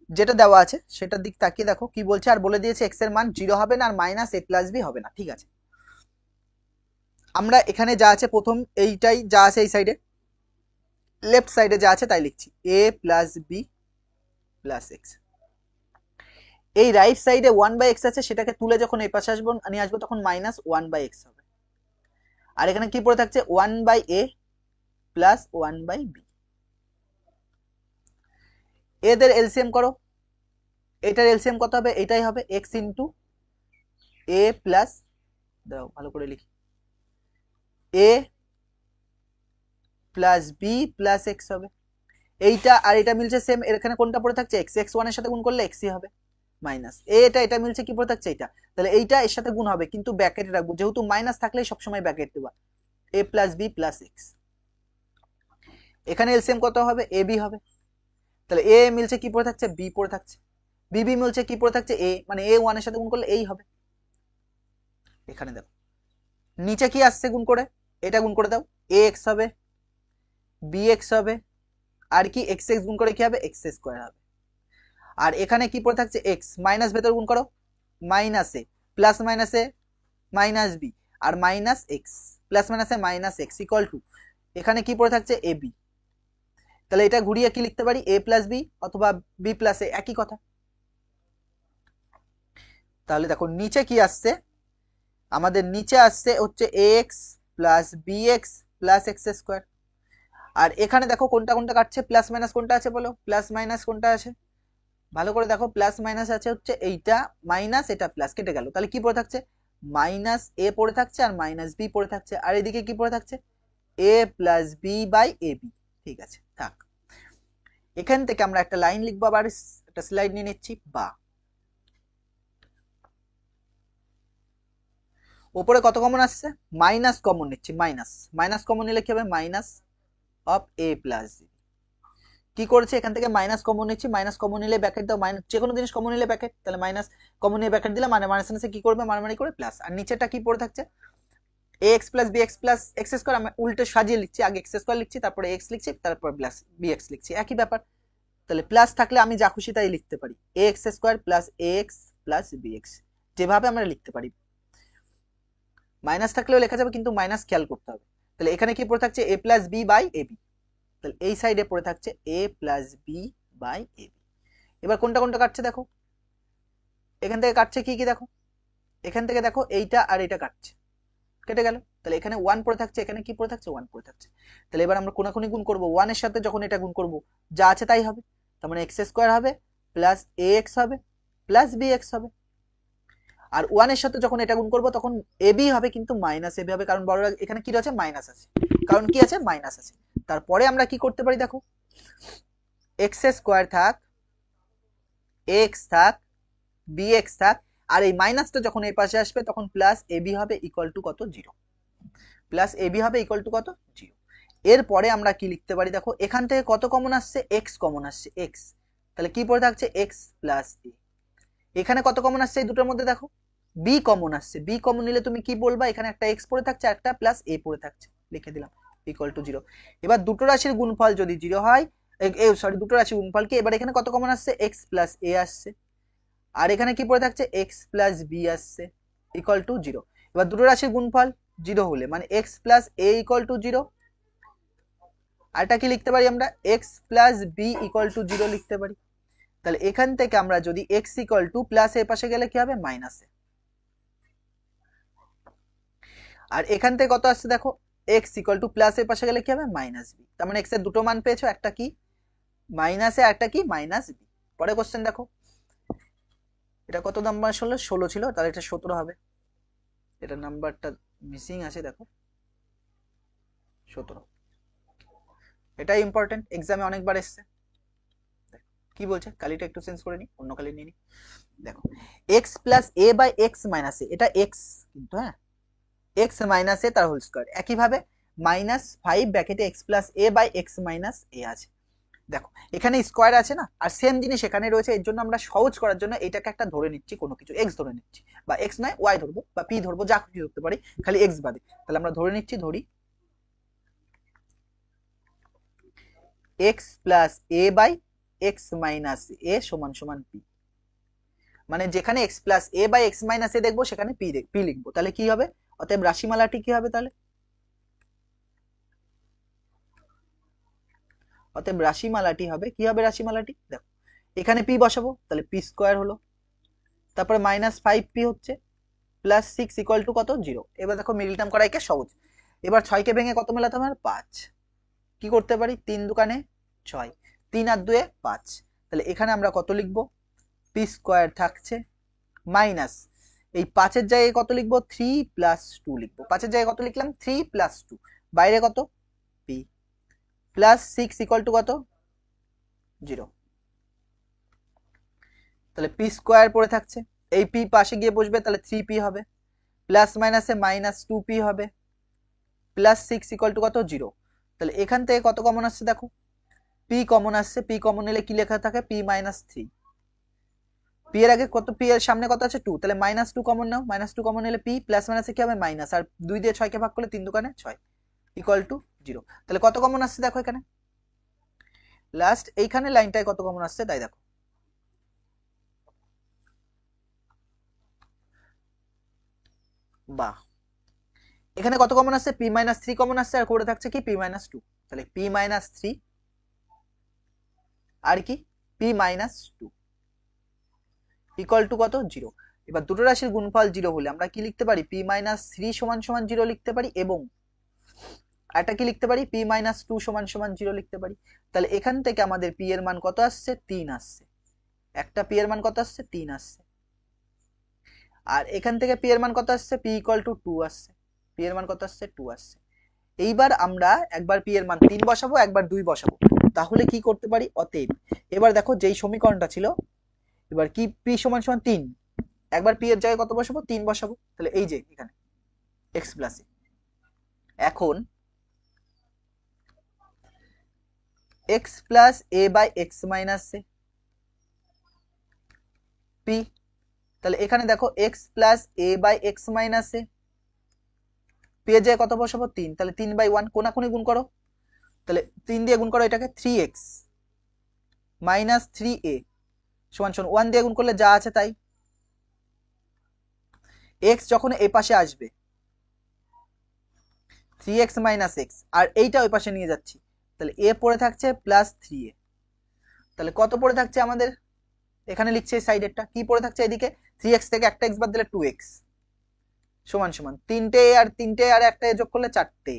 যেটা দেওয়া আছে সেটার দিক তাকিয়ে দেখো কি বলছে, আর বলে দিয়েছে x এর মান 0 হবে না আর মাইনাস a প্লাস b হবে না, ঠিক আছে। আমরা এখানে যা আছে প্রথম এইটাই যা আছে এই সাইডে লেফট সাইডে যা আছে তাই লিখছি a plus b plus x, এই রাইট সাইডে 1/x আছে সেটাকে তুলে যখন এই পাশে আসবো নিয়ে আসবো তখন মাইনাস 1/x হবে, আর এখানে কি পড়ে থাকছে 1/a প্লাস 1/b। এদের এলসিএম করো, এটার এলসিএম কত হবে? এটাই হবে x ইন্টু a প্লাস, দাও ভালো করে লিখি, a plus b plus x হবে। এইটা আর এটা মিলছে সেম, এখানে কোনটা পড়ে থাকছে? x, x 1 এর সাথে গুণ করলে x ই হবে মাইনাস এটা মিলছে কি পড়ে থাকছে? এটা, তাহলে এইটা এর সাথে গুণ হবে কিন্তু ব্র্যাকেটে রাখবো, যেহেতু মাইনাস থাকলেই সবসময় ব্র্যাকেট দেবা, a plus b plus x। এখানে এলসিএম কত হবে? ab হবে, তাহলে a মিলছে কি পড়ে থাকছে? b পড়ে থাকছে, b মিলছে কি পড়ে থাকছে? a, মানে a 1 এর সাথে গুণ করলে এই হবে। এখানে দেখো নিচে কি আসছে গুণ করে, এটা গুণ করে দাও, ax হবে, bx হবে, আর কি x x গুণ করে কি হবে? x স্কয়ার হবে। আর এখানে কি পড়ে থাকছে? x, মাইনাস ভেতর গুণ করো, minus A plus minus a minus B, আর মাইনাস এক্স প্লাস মাইনাসে মাইনাস এক্স ইকুয়াল টু, এখানে কি পড়ে থাকছে? এ বি। তাহলে এটা ঘুরিয়ে কি লিখতে পারি? এ প্লাস বি অথবা বি প্লাস এ, একই কথা। তাহলে দেখো নিচে কি আসছে, আমাদের নিচে আসছে হচ্ছে x plus B x plus x square. আর এখানে দেখো কোনটা কোনটা কাটছে, প্লাস মাইনাস কোনটা আছে বলো, প্লাস মাইনাস কোনটা আছে? ভালো করে দেখো, প্লাস মাইনাস আছে হচ্ছে এইটা মাইনাস, এটা প্লাস, কেটে গেল। তাহলে কি পড়ে থাকছে? মাইনাস এ পড়ে থাকছে আর মাইনাস বি পড়ে থাকছে, আর এদিকে কি পড়ে থাকছে? A plus B by A b. ঠিক আছে, থাক। এখান থেকে আমরা একটা লাইন লিখবো, আবার একটা স্লাইড নিয়ে নিচ্ছি, বা উপরে কত কমন আসছে? মাইনাস কমন নিচ্ছি, মাইনাস, মাইনাস কমন নিলে কি হবে? Minus of A plus B. কি করেছে? এখান থেকে মাইনাস কমন নিচ্ছি, মাইনাস কমন নিলে ব্র্যাকেট দাও, মাইনাস যে কোনো জিনিস কমন নিলে ব্র্যাকেট, তাহলে মাইনাস কমন নিয়ে ব্র্যাকেট দিলাম, মানে মাইনাস কি করবে? মারামারি করে প্লাস, আর নিচেটা কি পড়ে থাকছে? ax plus bx plus x square. আমি উল্টে সাজিয়ে লিখছি, আগে এক্স স্কোয়ার লিখছি, তারপরে এক্স লিখছি, তারপর প্লাস bx লিখছি, একই ব্যাপার। তাহলে প্লাস থাকলে আমি যা খুশি তাই লিখতে পারি, ax square plus ax plus bx, যেভাবে আমরা লিখতে পারি। মাইনাস থাকলেও লেখা যাবে, কিন্তু মাইনাস খেয়াল করতে হবে। তাহলে এখানে কি পড়ে থাকছে? a plus B by A B, তাহলে এই সাইডে পড়ে থাকছে a plus B by A B. এবার কোনটা কোনটা কাটছে দেখো, এখান থেকে কাটছে কি কি দেখো, এখান থেকে দেখো এইটা আর এটা কাটছে, কেটে গেল। তাহলে এখানে 1 পড়ে থাকছে, এখানে কি পড়ে থাকছে? 1 পড়ে থাকছে। তাহলে এবার আমরা কোনাকুনি গুণ করব, 1 এর সাথে যখন এটা গুণ করব যা আছে তাই হবে, তার মানে এক্স স্কোয়ার হবে প্লাস এ এক্স হবে প্লাস বি এক্স হবে। আর 1 এর সাথে যখন এটা গুণ করব তখন এ বি হবে, কিন্তু মাইনাস এ বি হবে, কারণ বড় এখানে কি রয়েছে? মাইনাস আছে, কারণ কি আছে? মাইনাস আছে। তারপরে আমরা কি করতে পারি দেখো, এক্স স্কোয়ার থাক, এক্স থাক, বি এক্স থাক, আর এই মাইনাসটা যখন এই পাশে আসবে তখন প্লাস এ বি হবে ইকুয়াল টু কত? 0। প্লাস এ বি হবে ইকুয়াল টু কত? 0। এরপরে আমরা কি লিখতে পারি দেখো, এখান থেকে কত কমন আসছে? এক্স কমন আসছে, এক্স। তাহলে কি পড়ে থাকছে? এক্স প্লাস এ। এখানে কত কমন আসছে এই দুটোর মধ্যে দেখো? বি কমন আসছে, বি কমন নিলে তুমি কি বলবা? এখানে একটা এক্স পড়ে থাকছে, একটা প্লাস এ পড়ে থাকছে, লিখে দিলাম ইকুয়াল টু 0। এবার দুটো রাশির গুণফল যদি 0 হয়, সরি দুটো রাশির গুণফল কি, এবার এখানে কত কমন আসছে? এক্স প্লাস এ আসছে, আর এখানে কি পড়ে থাকছে? এক্স প্লাস বি আসছে ইকুয়াল টু 0। এবার দুটো রাশির গুণফল 0 হলে মানে X plus A equal to 0, আর এটা কি লিখতে পারি আমরা? X plus B equal to 0 লিখতে পারি। তাহলে এখান থেকে আমরা যদি এক্স ইকুয়াল টু প্লাস এর পাশে গেলে কি হবে? মাইনাস এ। আর এখান থেকে কত আসছে দেখো, এক্স ইকুয়াল টু প্লাস এর পাশে গেলে কি হবে? Minus B. তার মানে এক্স এর দুটো মান পেয়েছো, একটা কি মাইনাস এ, একটা কি মাইনাস বি। পরে কোশ্চেন দেখো, এটা কত নাম্বার? 16 ছিল, তাহলে এটা 17 হবে। এটা নাম্বারটা মিসিং আছে, দেখো 17। এটাই ইম্পর্টেন্ট, এক্সামে অনেকবার এসছে। কি বলছে, কালিটা একটু চেঞ্জ করে নি, অন্য কালি নিয়ে নি। দেখো x plus A by x minus a, এটা এক্স কিন্তু, হ্যাঁ এক্স মাইনাস এ তার হোল স্কয়ার। একইভাবে মাইনাস 5 ব্র্যাকেটে x plus A by x minus a আছে। দেখো এখানে স্কোয়ার আছে না, আর সেম জিনিস এখানে রয়েছে, এর জন্য আমরা সহজ করার জন্য এটাকে একটা ধরে নিচ্ছি, কোনো কিছু এক্স ধরে নিচ্ছি, বা এক্স নয় ওয়াই ধরবো বা পি ধরবো, যা খুশি ধরতে পারি, খালি এক্স বাদে। তাহলে আমরা ধরে নিচ্ছি, ধরি x plus A by x minus a সমান সমান পি। মানে যেখানে x plus A by x minus a দেখবো সেখানে পি লিখবো, তাহলে কি হবে? অতএব রাশিমালাটি কি হবে তাহলে? অতএব রাশিমালাটি হবে কি হবে? রাশিমালাটি দেখো, এখানে পি বসাবো, তাহলে পি স্কোয়ার হলো, তারপরে মাইনাস 5p হচ্ছে, প্লাস 6 ইকুয়াল টু কত? 0। এবার দেখো মিডল টার্ম করা একে সহজ, এবার 6 কে ভেঙে কত মেলাতে আমার 5, কি করতে পারি 3 দুকানে 6, 3 আর 2 5, তাহলে এখানে আমরা কত লিখবো পি স্কোয়ার থাকছে মাইনাস এই 5-এর জায়গায় কত লিখবো 3 প্লাস 2 লিখবো, 5-এর জায়গায় কত লিখলাম 3 প্লাস 2, বাইরে কত পি প্লাস 6 ইকুয়াল টু কত 0, তাহলে পি স্কোয়ার পড়ে থাকছে, এই পি পাশে গিয়ে বসবে তাহলে 3p হবে, প্লাস মাইনাসে মাইনাস 2p হবে, প্লাস 6 ইকুয়াল টু কত 0, তাহলে এখান থেকে কত কমন আসছে দেখো পি কমন আসছে, পি কমন নিলে কি লেখা থাকে পি মাইনাস 3, পি এর আগে কত পি এর সামনে কত আছে 2, তাহলে মাইনাস 2 কমন নাও, মাইনাস 2 কমন নিলে পি প্লাস মাইনাসে কি হবে মাইনাস, আর 2 দিয়ে 6 কে ভাগ করলে 3 দুকানে 6 ইকুয়াল টু 0, তাহলে কত কমন আসছে দেখো এখানে লাস্ট এইখানে লাইনটায় কত কমন আসছে তাই দেখো, বাহ এখানে কত কমন আসছে পি মাইনাস 3 কমন আসছে, আর করে থাকছে কি পি মাইনাস 2, তাহলে পি মাইনাস 3 আর কি পি মাইনাস 2 ইকুয়াল টু কত 0, এবার দুটো রাশির গুণফল 0 হলে আমরা কি লিখতে পারি পি মাইনাস 3 সমান সমান 0 লিখতে পারি, এবং এটা কি লিখতে পারি পি মাইনাস 2 সমান সমান 0 লিখতে পারি, তাহলে এখান থেকে আমাদের পি এর মান কত আসছে 3 আসছে, একটা পি এর মান কত আসছে 3 আসছে, আর এখান থেকে পি এর মান কত আসছে পি ইকুয়াল টু 2 আসছে, পি এর মান কত আসছে 2 আসছে, এইবার আমরা একবার পি এর মান 3 বসাবো একবার 2 বসাবো, তাহলে কি করতে পারি অতএব এবার দেখো যেই সমীকরণটা ছিল এবার কি পি সমান সমান 3, একবার পি এর জায়গায় কত বসাবো 3 বসাবো, তাহলে এই যে এখানে x প্লাস এ, এখন x plus A by x minus A P, তাহলে এখানে দেখো x plus A by x minus A, P এর জায়গায় কত বসাবো 3, তাহলে 3/1 কোনাকুনি গুণ করো, তাহলে 3 দিয়ে গুণ করো এটাকে 3x মাইনাস 3a সমান সমান 1 দিয়ে গুণ করলে যা আছে তাই, x যখন এই পাশে আসবে 3x মাইনাস x, আর এইটা ওই পাশে নিয়ে যাচ্ছি, তাহলে a পড়ে থাকছে প্লাস 3a, তাহলে কত পড়ে থাকছে আমাদের এখানে লিখছে এই সাইডেরটা কি পড়ে থাকছে এদিকে 3x থেকে একটা x বাদ দিলে 2x সমান সমান 3টে আর 3টে আর একটা যোগ করলে 4টে,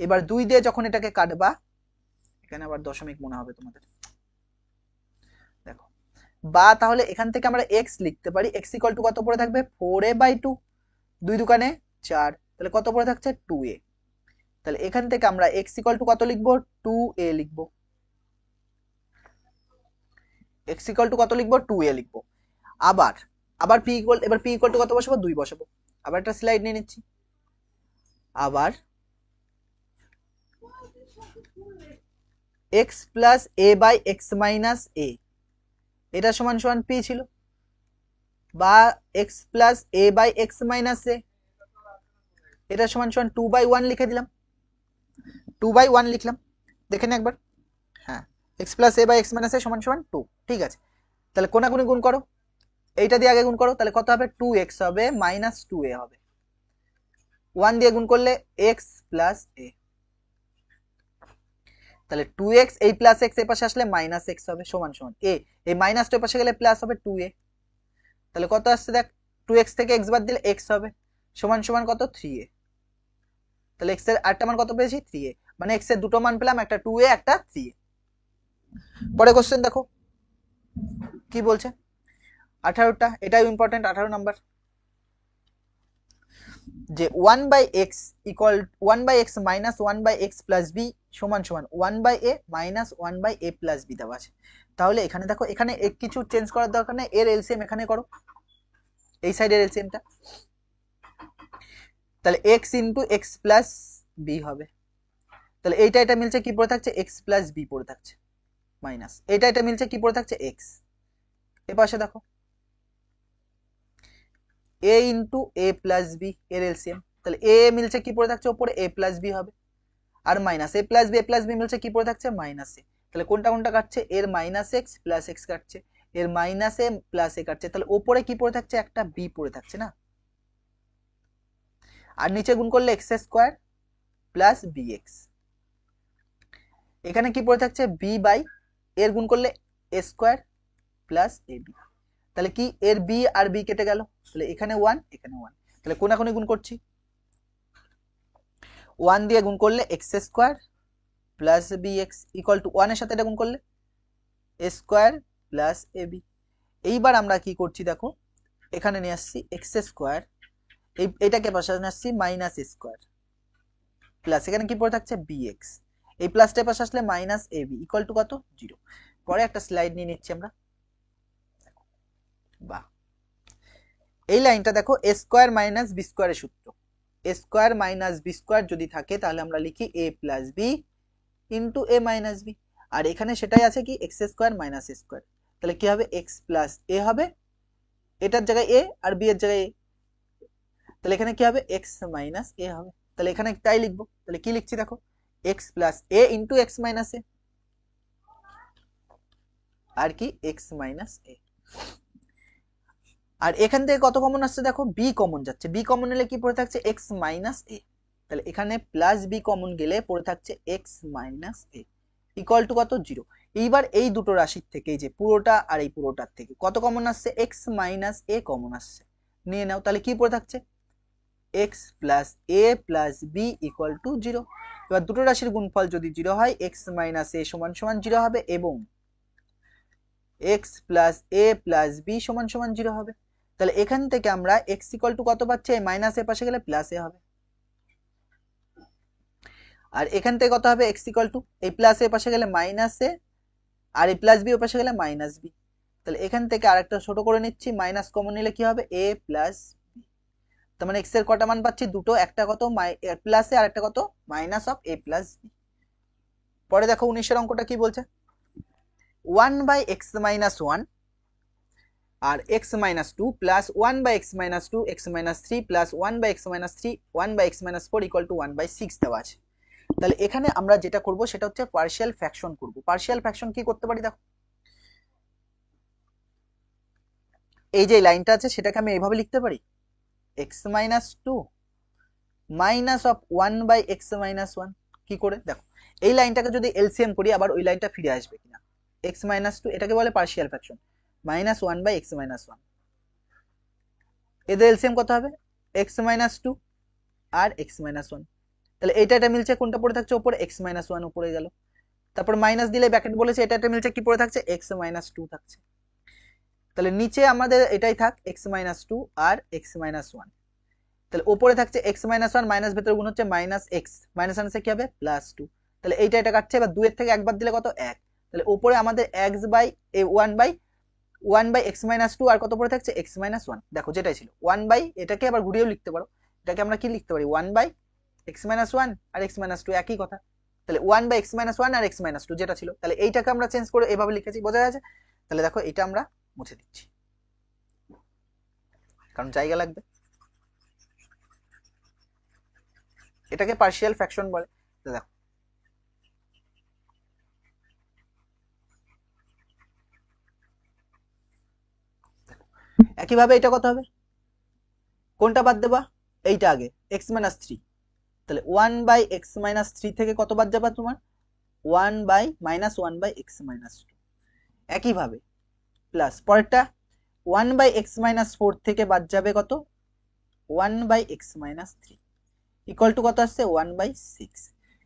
এবার 2 দিয়ে যখন এটাকে কাটবা এখানে আবার দশমিক মনে হবে তোমাদের দেখো, বা তাহলে এখান থেকে আমরা x লিখতে পারি x ইকুয়াল টু কত পড়ে থাকবে 4a/2, 2 দুকানে 4, তাহলে কত পড়ে থাকছে 2a, তাহলে এখান থেকে আমরা x ইকুয়াল টু কত লিখবো 2a লিখবো, x ইকুয়াল টু কত লিখবো 2a লিখবো, আবার আবার p ইকুয়াল এবার p ইকুয়াল টু কত বসাবো 2 বসাবো, আবার একটা স্লাইড নিয়ে নিচ্ছি, আবার x plus a by x minus a এটা সমান সমান p ছিল, বা x plus a by x minus a এটা সমান সমান 2/1 লিখে দিলাম, 2/1 লিখলাম দেখেন একবার, হ্যাঁ x plus a by x minus a সমান সমান 2, ঠিক আছে, তাহলে কোনাকুনি গুণ করো, এইটা দিয়ে আগে গুণ করো, তাহলে কত হবে 2x হবে মাইনাস 2a হবে, 1 দিয়ে গুণ করলে x প্লাস a, তাহলে 2x এই প্লাস x এর পাশে আসলে মাইনাস x হবে সমান সমান a, এই মাইনাসটার পাশে গেলে প্লাস হবে 2a, তাহলে কত আসছে দেখ 2x থেকে x বাদ দিলে x হবে সমান সমান কত 3a, তাহলে x এর আরেকটা মান কত পেয়েছি 3a, মানে x এর দুটো মান পেলাম, একটা 2a একটা 3a। পরে কোশ্চেন দেখো কি বলছে 18টা, এটাই ইম্পর্টেন্ট 18 নাম্বার, যে 1/x equal 1/x minus 1/x plus b সমান সমান 1/a minus 1/a plus b দেওয়া আছে, তাহলে এখানে দেখো এখানে কিছু চেঞ্জ করার দরকার নেই, এর এলসিএম এখানে করো, এই সাইডের এলসিএমটা, তাহলে x into X plus B হবে, তাহলে এইটা এটা মিলছে কি পড়ে থাকছে x প্লাস বি পড়ে থাকছে মাইনাস এইটা এটা মিলছে কি পড়ে থাকছে x, এ পাশে দেখো a into A plus B এর এলসিএম, তাহলে a মিলছে কি পড়ে থাকছে ওপরে a প্লাস বি হবে, আর মাইনাস এ প্লাস বি মিলছে কি পড়ে থাকছে মাইনাস এ, তাহলে কোনটা কোনটা কাটছে এর মাইনাস এক্স প্লাস এক্স কাটছে, এর মাইনাস এ প্লাস এ কাটছে, তাহলে ওপরে কি পড়ে থাকছে একটা বি পড়ে থাকছে না, আর নিচে গুণ করলে X square plus B X, এখানে কি পড়ে থাকছে বি বাই এর গুণ করলে A square plus A B, তাহলে কি এর বি আর বি কেটে গেল, তাহলে এখানে 1 এখানে 1, তাহলে কোনাকুনি গুণ করছি, ওয়ান দিয়ে গুণ করলে X square plus B x equal to ওয়ানের সাথে এটা গুণ করলে A square plus A B. এইবার আমরা কি করছি দেখো, এখানে নিয়ে আসছি এক্স স্কোয়ার, এটাকে পাশে নিয়ে আসছি মাইনাস স্কোয়ার প্লাস এখানে কি পড়ে থাকছে বি এক্স, এই প্লাসটার পাশে আসলে minus a b equal to কত 0। পরে একটা স্লাইড নিয়ে নিচ্ছি আমরা, বা এই লাইনটা দেখো এ স্কোয়ার মাইনাস বি স্কোয়ারের সূত্র, এ স্কোয়ার মাইনাস বি স্কোয়ার যদি থাকে তাহলে আমরা লিখি এ প্লাস বি ইন্টু এ মাইনাস বি, আর এখানে সেটাই আছে কি এক্স স্কোয়ার মাইনাস স্কোয়ার, তাহলে কি হবে এক্স প্লাস এ হবে, এটার জায়গায় এ আর বি এর জায়গায় এ, তাহলে এখানে কি হবে এক্স মাইনাস এ হবে, তাহলে এখানে তাই লিখবো, তাহলে কি লিখছি দেখো এক্স প্লাস এ ইন্টু এক্স মাইনাস এ, আর কি এক্স মাইনাস এ। আর এখান থেকে কত কমন আসছে দেখো বি কমন যাচ্ছে, বি কমন এলে কি পড়ে থাকছে এক্স মাইনাস এ, তাহলে এখানে প্লাস বি কমন গেলে পড়ে থাকছে x minus A equal to কত 0। এইবার এই দুটো রাশির থেকে, এই যে পুরোটা আর এই পুরোটার থেকে কত কমন আসছে এক্স মাইনাস এ কমন আসছে, নিয়ে নাও, তাহলে কি পড়ে থাকছে x plus a plus B equal to 0। এবার দুটো রাশির গুণফল যদি 0 হয় এক্স মাইনাস এ সমান সমান 0 হবে এবং x plus a plus B সমান সমান 0 হবে। তাহলে এখান থেকে আমরা এক্স ইকুয়াল টু কত পাচ্ছি, মাইনাস এ পাশে গেলে প্লাস এ হবে, আর এখান থেকে কত হবে এক্স ইকুয়াল টু এই প্লাস এ পাশে গেলে মাইনাস এ, আর এই প্লাস বি ও পাশে গেলে মাইনাস বি। তাহলে এখান থেকে আরেকটা ছোট করে নিচ্ছি, মাইনাস কমন নিলে কি হবে এ প্লাস বি, তার মানে এক্স এর কটা মান পাচ্ছি দুটো, একটা কত প্লাস এ আর একটা কত minus of A plus b. পরে দেখো 19 অঙ্কটা কি বলছে, 1 বাই এক্স মাইনাস 1 আর x minus 2 plus 1 by x minus 2 x minus 3 plus 1 by x minus 3 1 by x minus 4 equal to 1 by 6 দেওয়া আছে। তাহলে এখানে আমরা যেটা করব সেটা হচ্ছে পার্শিয়াল ফ্র্যাকশন করব। পার্শিয়াল ফ্র্যাকশন কি করতে পারি দেখো, এই যে লাইনটা আছে সেটাকে আমি এইভাবে লিখতে পারি x minus 2 minus of 1 by x minus 1। কি করে দেখো, এই লাইনটাকে যদি এলসিএম করি আবার ওই লাইনটা ফিরে আসবে কিনা, এক্স মাইনাস 2 এটাকে বলে partial fraction, minus 1 by x minus 1, এদের এলসিএম কত হবে এক্স মাইনাস 2 আর এক্স মাইনাস 1, তাহলে এইটা এটা মিলছে, কোনটা পড়ে থাকছে উপরে এক্স মাইনাস 1 উপরে গেল, তারপর মাইনাস দিলে ব্র্যাকেট বলেছে এটা এটা মিলছে, কি পড়ে থাকছে এক্স মাইনাস 2 থাকছে, তাহলে নিচে আমাদের এটাই থাক এক্স মাইনাস 2 আর এক্স মাইনাস 1, তাহলে উপরে থাকছে এক্স মাইনাস 1 মাইনাস ভেতরে গুণ হচ্ছে মাইনাস এক্স, মাইনাস আনছে কি হবে প্লাস 2, তাহলে এইটা এটা কাটছে, এবার 2 এর থেকে একবার দিলে কত 1, তাহলে উপরে আমাদের x by 1 by x minus 2 আর কত পড়ে থাকছে এক্স মাইনাস 1, দেখো যেটাই ছিল 1 বাই, এটাকে আবার ঘুরিয়েও লিখতে পারো, এটাকে আমরা কি লিখতে পারি 1 বাই এক্স মাইনাস 1 আর এক্স মাইনাস 2 একই কথা, তাহলে 1 বাই এক্স মাইনাস 1 আর এক্স মাইনাস 2 যেটা ছিল, তাহলে এইটাকে আমরা চেঞ্জ করে এভাবে লিখেছি, বোঝা যাচ্ছে। তাহলে দেখো এটা আমরা মুছে দিচ্ছি কারণ জায়গা লাগবে, এটাকে পার্শিয়াল ফ্র্যাকশন বলে। তো দেখো একইভাবে এটা কত হবে, কোনটা বাদ দেবা এইটা আগে এক্স মাইনাস 3, তাহলে 1 বাই এক্স মাইনাস 3 থেকে কত বাদ যাবা তোমার 1 by minus 1 by x minus 2, একইভাবে প্লাস পরেরটা 1 বাই এক্স মাইনাস 4 থেকে বাদ যাবে কত 1 by x minus 3 equal to কত আসছে 1 বাই 6।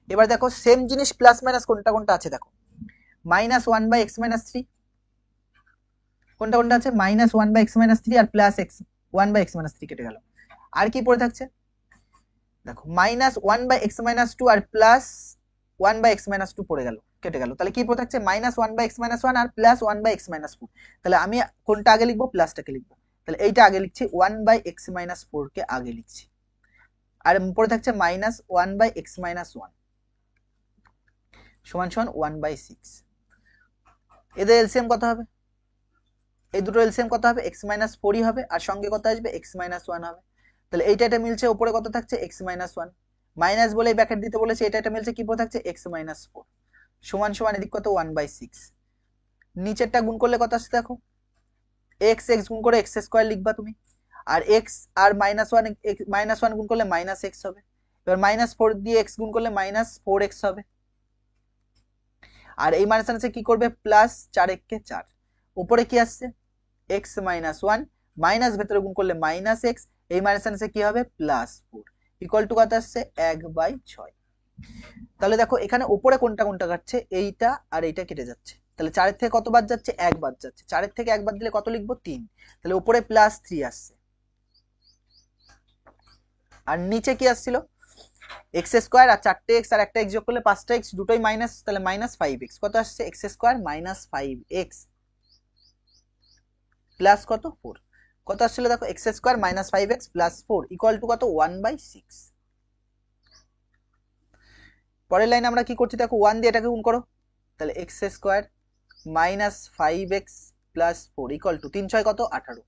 এবার দেখো সেম জিনিস প্লাস মাইনাস কোনটা কোনটা আছে দেখো, মাইনাস 1 বাই এক্স মাইনাস 3 কোনটা কোনটা আছে মাইনাস 1 বাই এক্স মাইনাস 3 আর plus x 1 by x minus 3 কেটে গেল, আর কি পড়ে থাকছে দেখো মাইনাস 1 বাই এক্স মাইনাস 2 আর প্লাস 1 বাই এক্স মাইনাস 2 পড়ে গেল কেটে গেল, তাহলে কি পড়ে থাকছে মাইনাস 1 বাই এক্স মাইনাস 1 আর প্লাস 1 বাই এক্স মাইনাস 4, তাহলে আমি কোনটা আগে লিখবো প্লাসটাকে লিখবো, তাহলে এইটা আগে লিখছি 1 বাই এক্স মাইনাস 4 কে আগে লিখছি, আর পড়ে থাকছে মাইনাস 1 বাই এক্স মাইনাস 1 সমান সমান 1 বাই 6। এদের এলসিএম কত হবে, এই দুটো এলসিএম কত হবে এক্স মাইনাস 4ই হবে, আর সঙ্গে কত আসবে এক্স মাইনাস 1 হবে, তাহলে এইটা এটা মিলছে, উপরে কত থাকছে এক্স মাইনাস 1 মাইনাস বলে ব্র্যাকেট দিতে বলেছে, এটা এটা মিলছে, কি পড়ে থাকছে এক্স মাইনাস 4 সমান সমান এদিক কত 1 বাই 6, নিচেরটা গুণ করলে কত আসছে দেখো এক্স এক্স গুণ করে এক্স স্কোয়ার লিখবা তুমি, আর এক্স আর মাইনাস 1 গুণ করলে মাইনাস এক্স হবে, এবার মাইনাস 4 দিয়ে এক্স গুণ করলে মাইনাস 4x হবে, আর এই মাইনাস আছে কি করবে প্লাস 4 কে 4, উপরে কি আসছে এক্স মাইনাস 1 মাইনাস ভেতরে গুণ করলে মাইনাস এক্স, এই মাইনাস আছে কি হবে প্লাস 4, ইকুয়াল টু কত আসছে 1/6। তাহলে দেখো এখানে উপরে কোনটা কোনটা কাটছে, এইটা আর এইটা কেটে যাচ্ছে, তাহলে 4 থেকে কত বাদ যাচ্ছে, 1 বাদ যাচ্ছে, 4 থেকে 1 বাদ দিলে কত লিখবো 3, তাহলে উপরে +3 আসছে। আর নিচে কি আসছিল, এক্স স্কোয়ার আর 4টে এক্স আর একটা এক্স যোগ করলে 5টা এক্স, দুটোই মাইনাস, তাহলে -5x কত আসছে, এক্স স্কোয়ার -5x প্লাস কত 4, কত আসছিল দেখো x square -5x plus 4 equal to কত 1/6। পরের লাইনে আমরা কি করছি দেখো 1 দিয়ে এটাকে গুণ করো, তাহলে x square -5x plus 4 equal to 3 6 কত 18,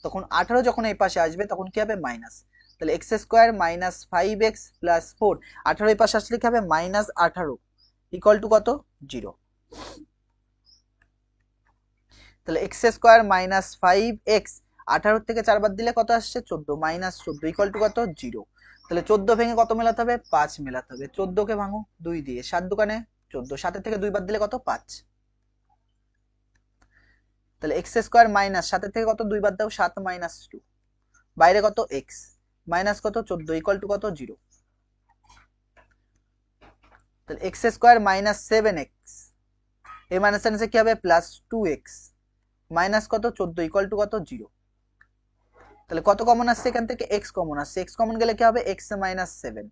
তখন 18 যখন এই পাশে আসবে তখন কি হবে মাইনাস, তাহলে এক্স স্কোয়ার -5x প্লাস 4, 18 এই পাশে আসলে কি হবে -18 ইকুয়াল টু কত 0। তাহলে এক্স স্কোয়ার -5x 18 থেকে 4 বাদ দিলে কত আসছে 14, -14 ইকুয়াল টু কত 0। তাহলে 14 ভেঙে কত মেলাতে হবে 5 মেলাতে হবে, 14 কে ভাঙো 2 দিয়ে, 7 দোকানে 14, 7 থেকে 2 বাদ দিলে কত 5, তাহলে এক্স স্কোয়ার মাইনাস 7 থেকে কত 2 বাদ দাও 7 - 2, বাইরে কত এক্স মাইনাস কত 14 ইকুয়াল টু কত 0। তাহলে এক্স স্কোয়ার -7x, এই মাইনাস কি হবে +2x মাইনাস কত 14 ইকুয়াল টু কত 0। তাহলে কত কমন আসছে এখান থেকে, এক্স কমন আসছে, এক্স কমন গেলে কি হবে x - 7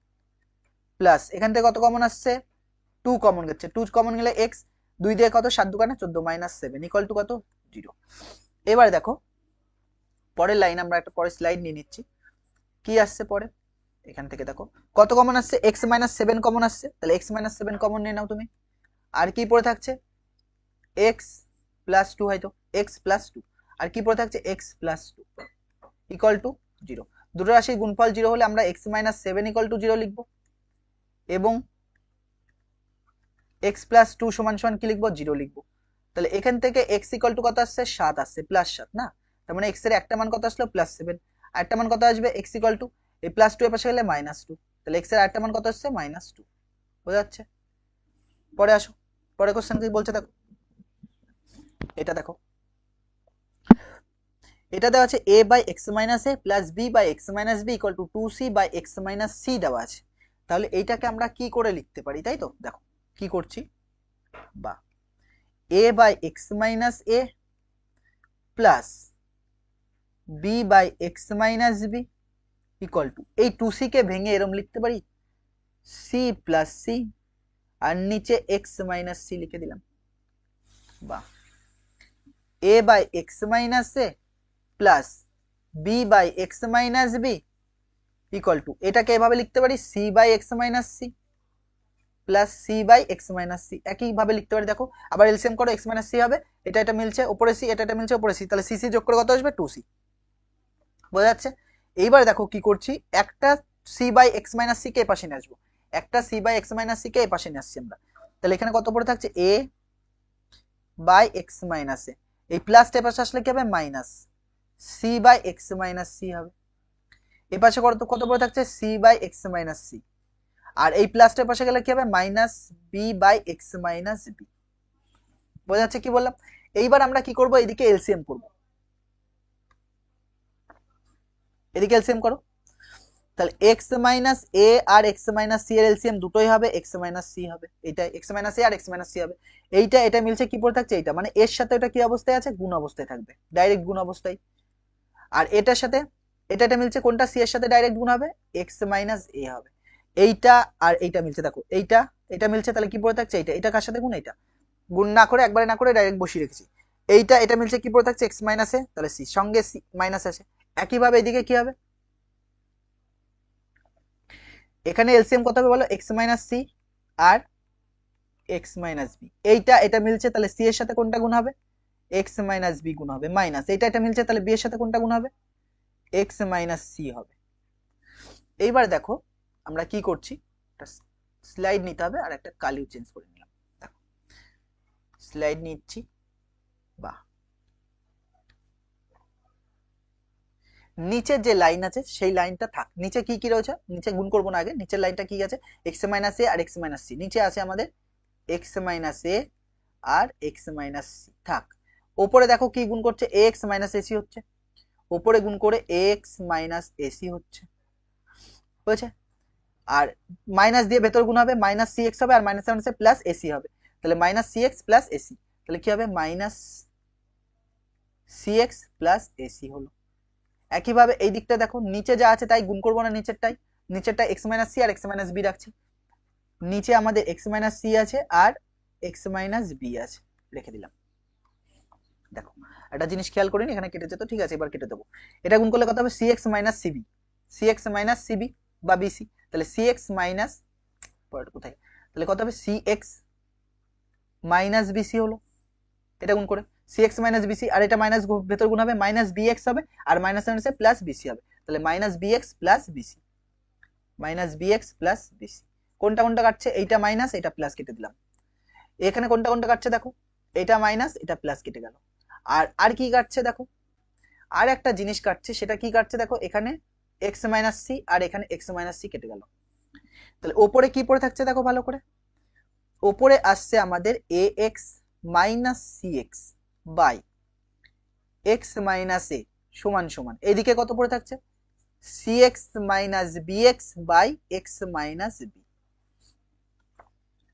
প্লাস এখান থেকে কত কমন আসছে 2 কমন গেছে, 2 কমন গেলে x, 2 দিয়ে কত 7 দোকানে 14 -7 ইকুয়াল টু কত 0। এবার দেখো পরের লাইন, আমরা একটা পরের স্লাইড নিয়ে নিচ্ছি, কি আসছে পরে এখান থেকে দেখো কত কমন আসছে, x - 7 কমন আসছে, তাহলে x - 7 কমন নিয়ে নাও তুমি, আর কি পড়ে থাকছে x + 2 হয়তো x + 2, আর কি পড়ে থাকছে x + 2 ইকুয়াল টু 0। দুটো রাশির গুণফল 0 হলে আমরা x - 7 ইকুয়াল টু 0 লিখবো, এবং x + 2 = কি লিখবো 0 লিখবো। তাহলে এখান থেকে x ইকুয়াল টু কত আসছে 7 আসছে, +7 না, তার মানে x এর একটা মান কত আসলো +7, আর একটা মান কত আসবে x ইকুয়াল টু এই +2 এর পাশে গেলে -2, তাহলে x এর আরেকটা মান কত আসছে -2, বোঝা যাচ্ছে। পরে আসো, পরে কোশ্চেন কি বলছে দেখো, এটা দেখো, এটা দেওয়া আছে a/x - a plus b/x - b equal to 2c/x - c দেওয়া আছে, তাহলে এইটাকে আমরা কি করে লিখতে পারি, তাই তো দেখো কি করছি, বা a/x - a plus b/x - b equal to এই 2c কে ভেঙে এরম লিখতে পারি c প্লাস c, আর নিচে x - c লিখে দিলাম, বা a/x - a plus b/x - b equal to এটাকে এভাবে লিখতে পারি c/x - c plus c/x - c, একইভাবে লিখতে পারি। দেখো আবার এলসিএম করো, x - c হবে, এটা এটা মিলছে উপরে c, এটা এটা মিলছে উপরে c, তাহলে c যোগ করে কত আসবে 2c, বোঝা যাচ্ছে। এইবার দেখো কি করছি, একটা c/x - c কে এই পাশে নিয়ে আসবো, একটা c/x - c কে এই পাশে নিয়ে আসছি আমরা, তাহলে এখানে কত পড়ে থাকছে a/x - a, এই প্লাসটা পাশে আসলে কি হবে মাইনাস c/x - c হবে, এই পাশে কত কত পড়ে থাকছে c/x - c, আর এই প্লাসটার পাশে গেলে কি হবে -b/x - b, বোঝা যাচ্ছে কি বললাম। এইবার আমরা কি করব, এদিকে এলসিএম করব, এদিকে এলসিএম করো, তাহলে x - a আর x - c এর এলসিএম দুটোই হবে x - c হবে, এইটা x - a আর x - c হবে, এইটা এটা মিলছে কি পড়ে থাকছে এইটা, মানে এর সাথে এটা কি অবস্থায় আছে গুণ অবস্থায় থাকবে, ডাইরেক্ট গুণ অবস্থায়, আর এটার সাথে এটা এটা মিলছে কোনটা, c এর সাথে ডাইরেক্ট গুণ হবে x - a হবে, এইটা আর এইটা মিলছে, দেখো এইটা এটা মিলছে, তাহলে কি পড়ে থাকছে এইটা, এটা কার সাথে গুণ, এইটা গুণ না করে একবারে না করে ডাইরেক্ট বসিয়ে রেখেছি, এইটা এটা মিলছে কি পড়ে থাকছে x - a, তাহলে c সঙ্গে c মাইনাস আছে, একইভাবে এদিকে কি হবে, এখানে এলসিএম কত হবে বলো x - c আর x - b, এইটা এটা মিলছে, তাহলে c এর সাথে কোনটা গুণ হবে x - b গুণ হবে, মাইনাস এইটা এটা মিলছে, তাহলে b এর সাথে কোনটা গুণ হবে x - c হবে। এইবার দেখো আমরা কি করছি, একটা স্লাইড নিতে হবে আর একটা কালিও চেঞ্জ করে নিলাম, দেখো স্লাইড নিচ্ছি, বাহ নিচের যে লাইন আছে সেই লাইনটা থাক, নিচে কি কি রয়েছে, নিচে গুণ করবো না, আগে নিচের লাইনটা কি আছে x - a আর x - c, নিচে আছে আমাদের x - a আর x - c থাক, ওপরে দেখো কি গুণ করছে ax - ac হচ্ছে, ওপরে গুণ করে ax - ac হচ্ছে, বুঝেছে? আর মাইনাস দিয়ে ভেতর গুণ হবে, মাইনাস সি এক্স হবে, আর মাইনাস মাইনাসে প্লাস এসি হবে, তাহলে minus c x plus ac, তাহলে কি হবে minus c x plus ac হলো। একইভাবে এই দিকটা দেখো, নিচে যা আছে তাই গুণ করবো না, নিচেরটা এক্স মাইনাস সি আর এক্স মাইনাস বি রাখছি, নিচে আমাদের এক্স মাইনাস সি আছে আর এক্স মাইনাস বি আছে, রেখে দিলাম। দেখো একটা জিনিস খেয়াল করিনি, এখানে কেটেছে তো ঠিক আছে, এবার কেটে দেবো। এটা গুণ করলে কত হবে, c x minus cb, c x minus cb বা বিসি, তাহলে সি এক্স মাইনাস, কোথায়, তাহলে কত হবে সি এক্স মাইনাস বিসি হলো, এটা গুণ করে সি এক্স মাইনাস বিসি, আর এটা মাইনাস ভেতর গুণ হবে, মাইনাস বি এক্স হবে, আর মাইনাস মাইনাসে প্লাস বিসি হবে, তাহলে minus b x plus bc, minus b x plus bc. কোনটা কোনটা কাটছে, এইটা মাইনাস এটা প্লাস, কেটে দিলাম। এখানে কোনটা কোনটা কাটছে দেখো, এটা মাইনাস এটা প্লাস, কেটে গেল। আর কি কাটছে দেখো, আর একটা জিনিস কাটছে, সেটা কি কাটছে দেখো, এখানে এক্স মাইনাস সি আর এখানে এক্স মাইনাস সি কেটে গেল। তাহলে ওপরে কি পড়ে থাকছে দেখো ভালো করে, ওপরে আসছে আমাদের a x minus c x by x minus a সমান সমান, এইদিকে কত পড়ে থাকছে, c x minus b x by x minus b.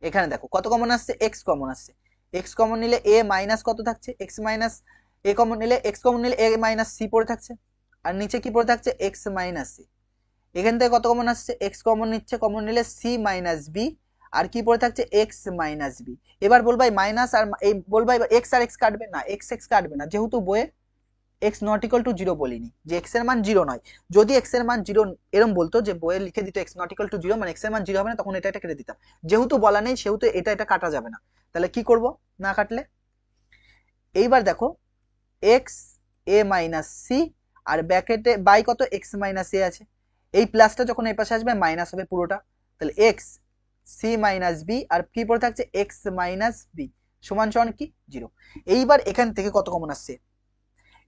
এখানে দেখো কত কমন আসছে, এক্স কমন আসছে, এক্স কমন নিলে এ মাইনাস কত থাকছে, এক্স মাইনাস এ কমন নিলে, এক্স কমন নিলে এ মাইনাস সি পড়ে থাকছে, আর নিচে কি পড়ে থাকছে এক্স মাইনাস সি। এখান থেকে কত কমন আসছে, এক্স কমন নিচ্ছে, কমন নিলে সি মাইনাস বি, আর কি পড়ে থাকছে এক্স মাইনাস বি। এবার বলবাই মাইনাস আর এই বলবাই এক্স আর এক্স কাটবে না, এক্স এক্স কাটবে না, যেহেতু বইয়ে x not equal to zero বলিনি, যে এক্স এর মান জিরো নয়। যদি এক্স এর মান জিরো এরম বলতো, যে বইয়ে লিখে দিত x not equal to zero, মানে এক্স এর মান জিরো হবে না, তখন এটা কেটে দিতাম। যেহেতু বলা নেই সেহেতু এটা কাটা যাবে না, তাহলে কি করব না কাটলে। এইবার দেখো এক্স এ মাইনাস সি, আর ব্র্যাকেটে বাই কত এক্স মাইনাস এ আছে, এই প্লাসটা যখন এই পাশে আসবে মাইনাস হবে পুরোটা, তাহলে এক্স সি মাইনাস বি, আর কি পড়ে থাকছে এক্স মাইনাস বি সমান সমান কি জিরো। এইবার এখান থেকে কত কমন আসছে,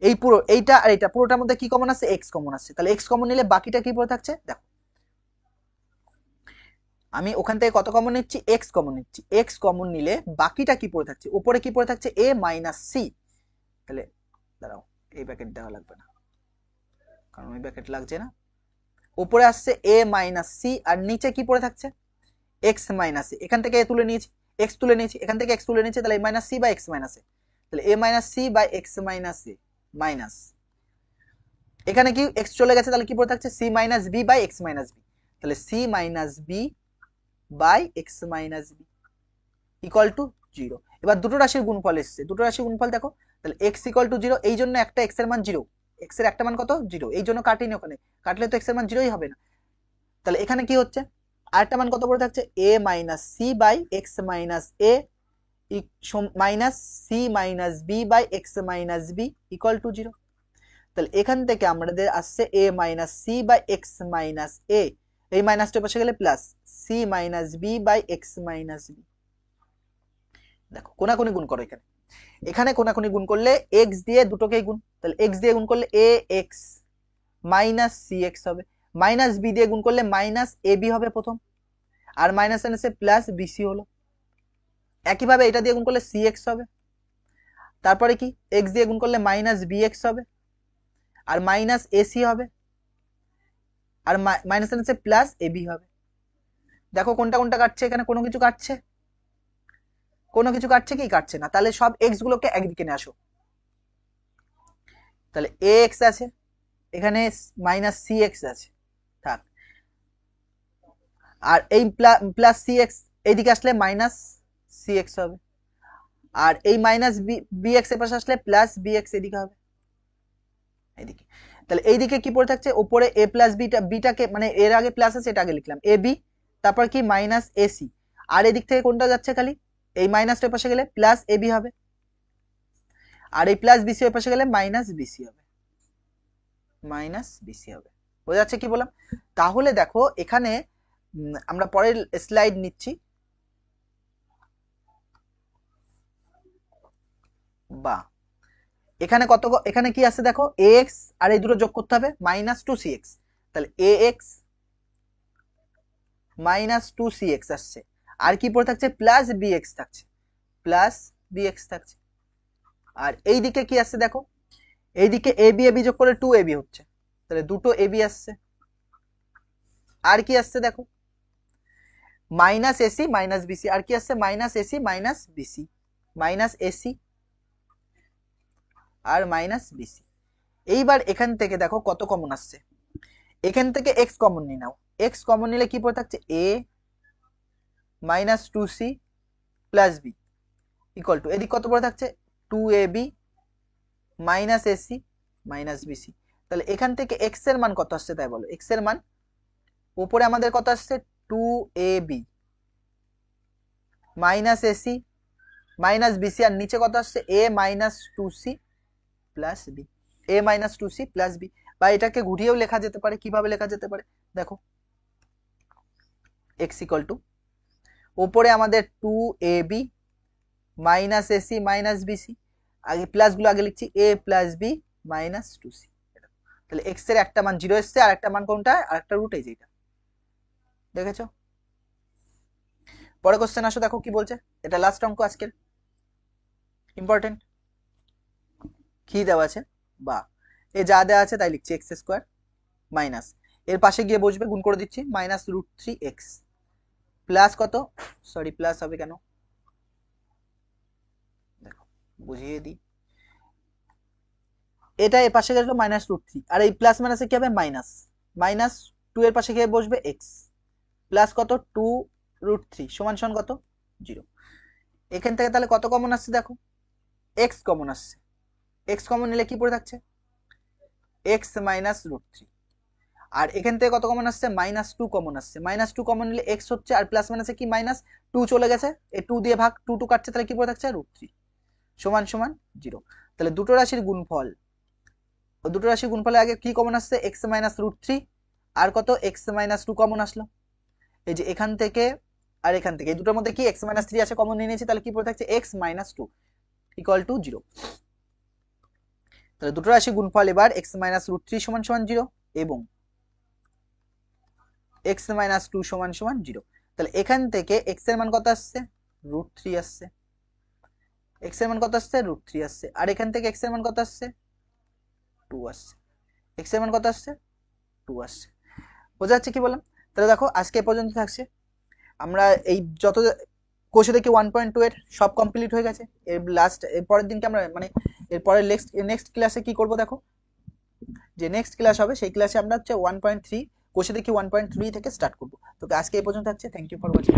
এই পুরো এইটা আর এইটা পুরোটার মধ্যে কি কমন আসছে, এক্স কমন আসছে, তাহলে এক্স কমন নিলে বাকিটা কি পড়ে থাকছে দেখো, আমি ওখান থেকে কত কমন নিচ্ছি, এক্স কমন নিচ্ছি, এক্স কমন নিলে বাকিটা কি পড়ে থাকছে, উপরে কি পড়ে থাকছে এ মাইনাস সি, তাহলে দাঁড়াও এই ব্র্যাকেট দেওয়া লাগবে না, কারণ ওই ব্র্যাকেট লাগছে না, উপরে আসছে এ মাইনাস সি, আর নিচে কি পড়ে থাকছে এক্স মাইনাস এ, এখান থেকে এ তুলে নিয়েছি, এক্স তুলে নিয়েছি, এখান থেকে এক্স তুলে নিয়েছি, তাহলে a minus c by x minus a, তাহলে a minus c by x minus a minus, এখানে কি এক্স চলে গেছে, তাহলে কি পড়ে থাকছে c minus b by x minus B, তাহলে c minus b by x minus b equal to zero. এবার দুটো রাশির গুণফল এসছে, দুটো রাশির গুণফল দেখো, তাহলে এক্স ইকুয়াল টু জিরো, এই জন্য একটা এক্স এর মান জিরো, এক্স এর একটা মান কত জিরো, এই জন্য কাটিনি ওখানে, কাটলে তো এক্স এর মান জিরোই হবে না। তাহলে এখানে কি হচ্ছে, আরেকটা মান কত পড়ে থাকছে a minus c by x minus a minus c minus b by x minus b equal to zero. তাহলে এখান থেকে আমাদের আসছে a minus c by x minus a, এই মাইনাসটা পাশে গেলে plus c minus b by x minus b. দেখো কোনাকুনি গুণ করো, এখানে এখানে কোনাকুনি গুণ করলে এক্স দিয়ে দুটোকেই গুণ, তাহলে এক্স দিয়ে গুণ করলে এ এক্স মাইনাস সি এক্স হবে, মাইনাস বি দিয়ে গুণ করলে মাইনাস এ বি হবে প্রথম, আর মাইনাস এসে প্লাস বিসি হলো। একইভাবে এটা দিয়ে গুণ করলে সি এক্স হবে, তারপরে কি এক্স দিয়ে গুণ করলে মাইনাস বি এক্স হবে, আর মাইনাস এসি হবে, আর মাইনাস এসে প্লাস এবি হবে। দেখো কোনটা কোনটা কাটছে, এখানে কোনো কিছু কাটছে, কোনো কিছু কাটছে কি কাটছে না, তাহলে সব এক্স গুলোকে একদিকে নিয়ে আসো, তাহলে এ এক্স আছে, এখানে মাইনাস সি এক্স আছে থাক, আর এই প্লাস সি এক্স এইদিকে আসলে মাইনাস সি এক্স হবে, আর এই মাইনাস বি এক্স এর পাশে আসলে প্লাস বি এক্স এদিকে হবে এইদিকে। তাহলে এইদিকে কি পড়ে থাকছে, উপরে এ প্লাস বিটাকে মানে এর আগে প্লাস আছে এটা আগে লিখলাম এ বি, তারপর কি মাইনাস এসি, আর এদিক থেকে কোনটা যাচ্ছে খালি এই মাইনাসটার পাশে গেলে প্লাস এবি হবে, আর এই প্লাস বিসি এর পাশে গেলে মাইনাস বিসি হবে, মাইনাস বিসি হবে। বোঝা যাচ্ছে কি বললাম? তাহলে দেখো এখানে আমরা পরের স্লাইড নিচ্ছি, বা এখানে কত, এখানে কি আছে দেখো এক্স আর এই দুটো যোগ করতে হবে মাইনাস টু সি এক্স, তাহলে a x minus two c x আসছে, আর কি পড়ে থাকছে প্লাস বি এক্স থাকছে, প্লাস বি এক্স থাকছে, আর এই দিকে কি আসছে দেখো, এইদিকে এ বি যোগ করে টু এবি হচ্ছে, তাহলে দুটো এবি আসছে, আর কি আসছে দেখো, মাইনাস এসি মাইনাস বিসি, আর কি আসছে minus ac minus bc, minus ac আর মাইনাস বিসি। এইবার এখান থেকে দেখো কত কমন আসছে, এখান থেকে এক্স কমন নিয়ে নাও, এক্স কমন নিলে কি পড়ে থাকছে a minus two c plus B equal to এদিক কত পড়ে থাকছে two a b minus ac minus BC. তাহলে এখান থেকে এক্স এর মান কত আসছে তাই বলো, এক্স এর মান উপরে আমাদের কত আসছে two a b minus ac minus bc, আর নিচে কত আসছে a minus two c plus b, a minus two c plus b. বা এটাকে ঘুরিয়েও লেখা যেতে পারে, কিভাবে লেখা যেতে পারে দেখো, এক্স ইকুয়াল টু উপরে আমাদের two a b minus ac minus bc, আগে প্লাস গুলো আগে লিখছি a plus b minus two c. তাহলে এক্স এর একটা মান 0 এসছে, আর একটা মান কোনটা, আর একটা রুট এই যেটা দেখেছো। পরে কোশ্চেন আসো, দেখো কি বলছে, এটা লাস্ট অঙ্ক আজকের, ইম্পর্টেন্ট। কি দেওয়া আছে বা এ যা দেওয়া আছে তাই লিখছি, এক্স স্কোয়ার মাইনাস, এর পাশে গিয়ে বসবে, গুণ করে দিচ্ছি minus root three x plus কত, সরি প্লাস হবে কেন দেখো বুঝিয়ে দিই, এটা এর পাশে গেল মাইনাস রুট থ্রি, আর এই প্লাস মাইনাসে কি হবে মাইনাস, মাইনাস টু এর পাশে গিয়ে বসবে এক্স প্লাস কত টু রুট থ্রি সমান সমান কত 0। এখান থেকে তাহলে কত কমন আসছে দেখো, এক্স কমন আসছে, এক্স কমন নিলে কি পড়ে থাকছে এক্স মাইনাস রুট থ্রি, আর এখান থেকে কত কমন আসছে মাইনাস টু কমন আসছে, মাইনাস টু কমন নিলে এক্স হচ্ছে, আর প্লাস মাইনাসে কি মাইনাস টু চলে গেছে, এই টু দিয়ে ভাগ টু টু কাটছে, তাহলে কি পড়ে থাকছে রুট থ্রি সমান সমান 0। তাহলে দুটো রাশির গুণফল, দুটো রাশির গুণফলে আগে কি কমন আসছে এক্স মাইনাস রুট থ্রি, আর কত এক্স মাইনাস টু কমন আসলো, এই যে এখান থেকে আর এখান থেকে এই দুটোর মধ্যে কি এক্স মাইনাস থ্রি আছে কমন নিয়ে নিয়েছি, তাহলে কি পড়ে থাকছে x minus two equal to 0। তাহলে দুটো রাশি গুণফল এবার এক্স মাইনাস রুট থ্রি সমান সমান 0 এবং এক্স মাইনাস টু সমান সমান 0। তাহলে এখান থেকে এক্স এর মান কত আসছে রুট থ্রি আসছে, এক্স এর মান কত আসছে রুট থ্রি আসছে, আর এখান থেকে এক্স এর মান কত আসছে টু আসছে, এক্স এর মান কত আসছে টু আসছে। বোঝা যাচ্ছে কি বললাম। তাহলে দেখো আজকে এ পর্যন্ত থাকছে, আমরা এই যত কোষে দেখি 1.2 এর সব কমপ্লিট হয়ে গেছে, এর লাস্ট এর পরের দিনকে আমরা মানে এর পরের নেক্সট ক্লাসে কি করব দেখো, যে নেক্সট ক্লাস হবে সেই ক্লাসে আমরা হচ্ছে 1.3 কোষে দেখি 1.3 থেকে স্টার্ট করব। তো আজকে এই পর্যন্ত থাকছে, থ্যাংক ইউ ফর ওয়াচিং।